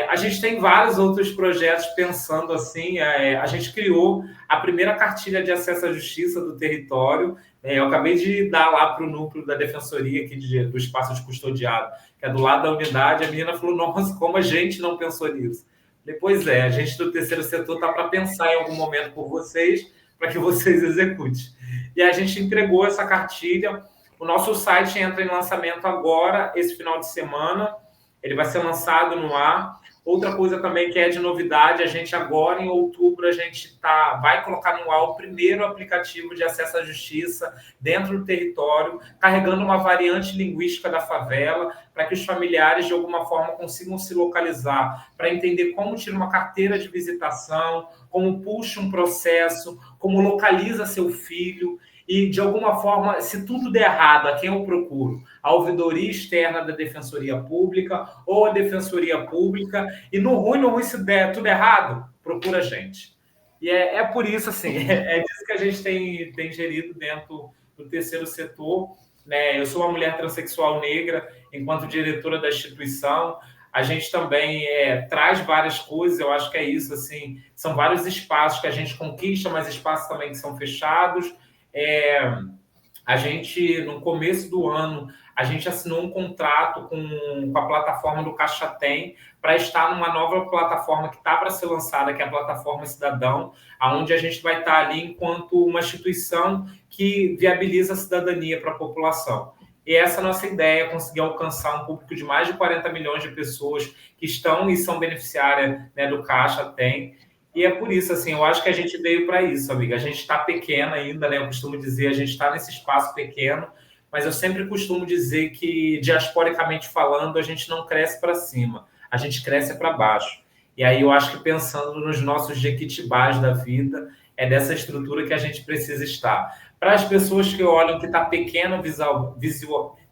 A gente tem vários outros projetos pensando assim. A gente criou a primeira cartilha de acesso à justiça do território. Eu acabei de dar lá para o núcleo da defensoria aqui do espaço de custodiado, que é do lado da unidade. A menina falou: nossa, como a gente não pensou nisso? Depois a gente do terceiro setor está para pensar em algum momento por vocês, para que vocês executem. E a gente entregou essa cartilha. O nosso site entra em lançamento agora, esse final de semana. Ele vai ser lançado no ar. Outra coisa também que é de novidade, a gente agora, em outubro, a gente vai colocar no ar o primeiro aplicativo de acesso à justiça dentro do território, carregando uma variante linguística da favela, para que os familiares, de alguma forma, consigam se localizar, para entender como tira uma carteira de visitação, como puxa um processo, como localiza seu filho. E, de alguma forma, se tudo der errado, a quem eu procuro? A ouvidoria externa da Defensoria Pública ou a Defensoria Pública. E no ruim, se der tudo errado, procura a gente. E é por isso, assim, é disso que a gente tem gerido dentro do terceiro setor. Né? Eu sou uma mulher transexual negra, enquanto diretora da instituição. A gente também traz várias coisas, eu acho que é isso, assim, são vários espaços que a gente conquista, mas espaços também que são fechados. A gente, no começo do ano, a gente assinou um contrato com a plataforma do Caixa Tem para estar numa nova plataforma que está para ser lançada, que é a plataforma Cidadão, onde a gente vai estar ali enquanto uma instituição que viabiliza a cidadania para a população. E essa é a nossa ideia, conseguir alcançar um público de mais de 40 milhões de pessoas que estão e são beneficiárias, né, do Caixa Tem. E é por isso, assim, eu acho que a gente veio para isso, amiga. A gente está pequena ainda, né? Eu costumo dizer, a gente está nesse espaço pequeno, mas eu sempre costumo dizer que, diasporicamente falando, a gente não cresce para cima, a gente cresce para baixo. E aí eu acho que pensando nos nossos jequitibás da vida, é dessa estrutura que a gente precisa estar. Para as pessoas que olham que está pequeno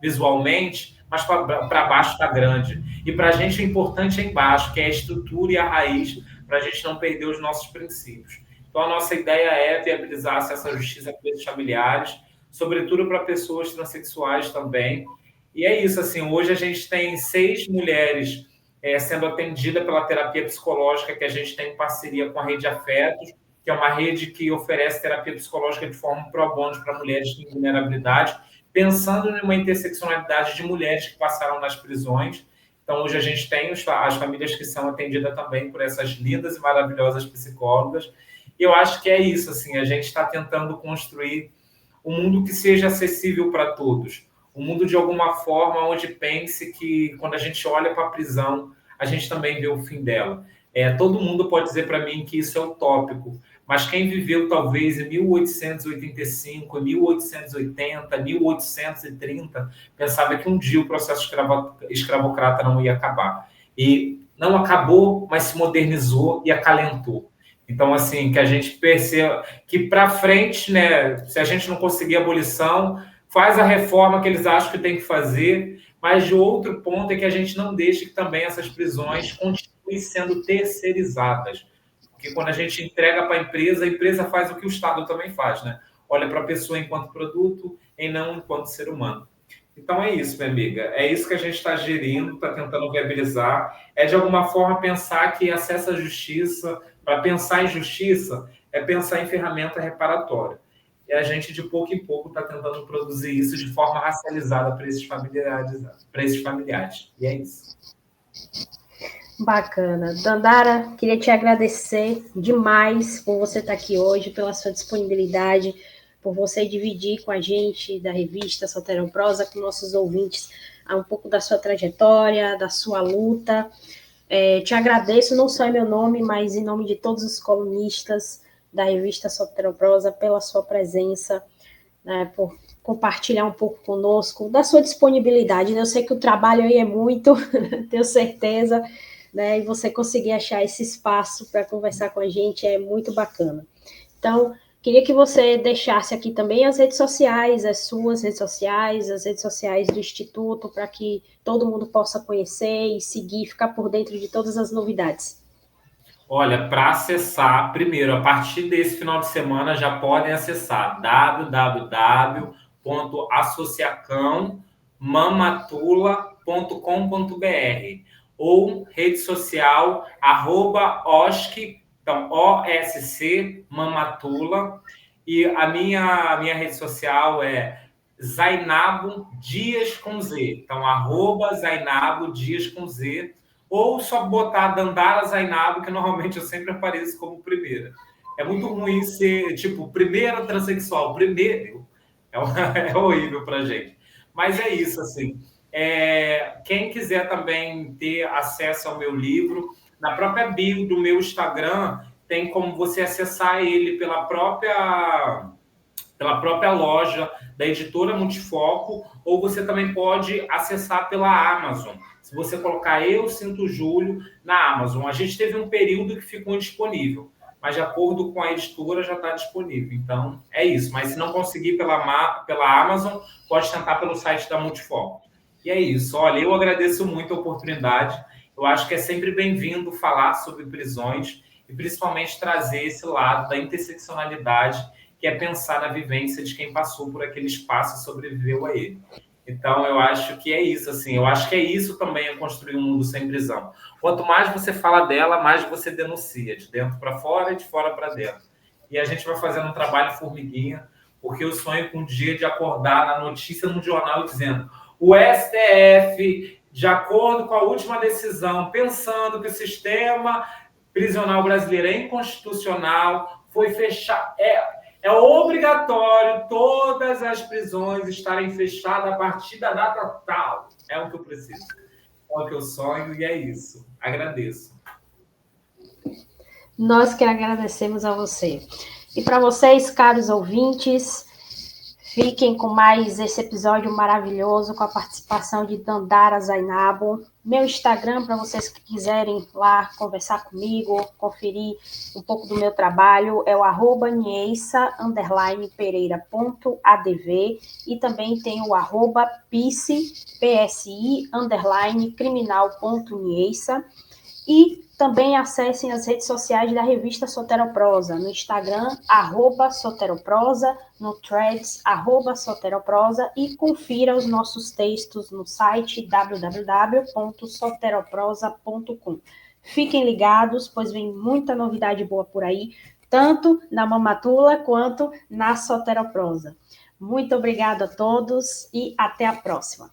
visualmente, mas para baixo está grande. E para a gente o importante é embaixo, que é a estrutura e a raiz, para a gente não perder os nossos princípios. Então, a nossa ideia é viabilizar acesso à justiça para esses familiares, sobretudo para pessoas transexuais também. E é isso, assim, hoje a gente tem 6 mulheres sendo atendidas pela terapia psicológica que a gente tem em parceria com a Rede Afetos, que é uma rede que oferece terapia psicológica de forma pro bono para mulheres em vulnerabilidade, pensando numa interseccionalidade de mulheres que passaram nas prisões. Então, hoje a gente tem as famílias que são atendidas também por essas lindas e maravilhosas psicólogas. E eu acho que é isso, assim, a gente está tentando construir um mundo que seja acessível para todos. Um mundo, de alguma forma, onde pense que, quando a gente olha para a prisão, a gente também vê o fim dela. Todo mundo pode dizer para mim que isso é utópico, mas quem viveu, talvez, em 1885, 1880, 1830, pensava que um dia o processo escravocrata não ia acabar. E não acabou, mas se modernizou e acalentou. Então, assim, que a gente perceba que para frente, né, se a gente não conseguir a abolição, faz a reforma que eles acham que tem que fazer, mas de outro ponto é que a gente não deixe que também essas prisões continuem sendo terceirizadas. Porque quando a gente entrega para a empresa faz o que o Estado também faz, né? Olha para a pessoa enquanto produto e não enquanto ser humano. Então é isso, minha amiga. É isso que a gente está gerindo, está tentando viabilizar. É, de alguma forma, pensar que acesso à justiça, para pensar em justiça, é pensar em ferramenta reparatória. E a gente, de pouco em pouco, está tentando produzir isso de forma racializada para esses familiares. E é isso. Bacana. Dandara, queria te agradecer demais por você estar aqui hoje, pela sua disponibilidade, por você dividir com a gente da revista Soteroprosa, com nossos ouvintes, um pouco da sua trajetória, da sua luta. Te agradeço, não só em meu nome, mas em nome de todos os colunistas da revista Soteroprosa, pela sua presença, né, por compartilhar um pouco conosco, da sua disponibilidade. Eu sei que o trabalho aí é muito, tenho certeza, né, e você conseguir achar esse espaço para conversar com a gente é muito bacana. Então, queria que você deixasse aqui também as redes sociais, as suas redes sociais, as redes sociais do Instituto, para que todo mundo possa conhecer e seguir, ficar por dentro de todas as novidades. Olha, para acessar, primeiro, a partir desse final de semana já podem acessar www.associacãomamatula.com.br ou rede social @osc, então OSC Mamatula, e a minha rede social é Zainabo Dias com Z, então @Zainabo Dias com Z, ou só botar Dandara Zainabo, que normalmente eu sempre apareço como primeira. É muito ruim ser, tipo, primeira transexual, primeiro. É horrível pra gente. Mas é isso, assim. Quem quiser também ter acesso ao meu livro, na própria bio do meu Instagram, tem como você acessar ele pela própria loja da editora Multifoco, ou você também pode acessar pela Amazon. Se você colocar Eu Sinto Júlio na Amazon, a gente teve um período que ficou indisponível, mas de acordo com a editora já está disponível. Então, é isso. Mas se não conseguir pela Amazon, pode tentar pelo site da Multifoco. E é isso. Olha, eu agradeço muito a oportunidade. Eu acho que é sempre bem-vindo falar sobre prisões e principalmente trazer esse lado da interseccionalidade, que é pensar na vivência de quem passou por aquele espaço e sobreviveu a ele. Então, eu acho que é isso, assim. Eu acho que é isso também, é construir um mundo sem prisão. Quanto mais você fala dela, mais você denuncia, de dentro para fora e de fora para dentro. E a gente vai fazendo um trabalho formiguinha, porque eu sonho com um dia de acordar na notícia no jornal dizendo: o STF, de acordo com a última decisão, pensando que o sistema prisional brasileiro é inconstitucional, foi fechado. É obrigatório todas as prisões estarem fechadas a partir da data tal. É o que eu preciso. É o que eu sonho e é isso. Agradeço. Nós que agradecemos a você. E para vocês, caros ouvintes, fiquem com mais esse episódio maravilhoso com a participação de Dandara Zainabo. Meu Instagram, para vocês que quiserem lá conversar comigo, conferir um pouco do meu trabalho, é o @nieissa_pereira.adv, e também tem o @psi_criminal.nieissa. E também acessem as redes sociais da revista Soteroprosa, no Instagram, @Soteroprosa, no Threads, @Soteroprosa, e confira os nossos textos no site www.soteroprosa.com. Fiquem ligados, pois vem muita novidade boa por aí, tanto na Mamatula quanto na Soteroprosa. Muito obrigada a todos e até a próxima.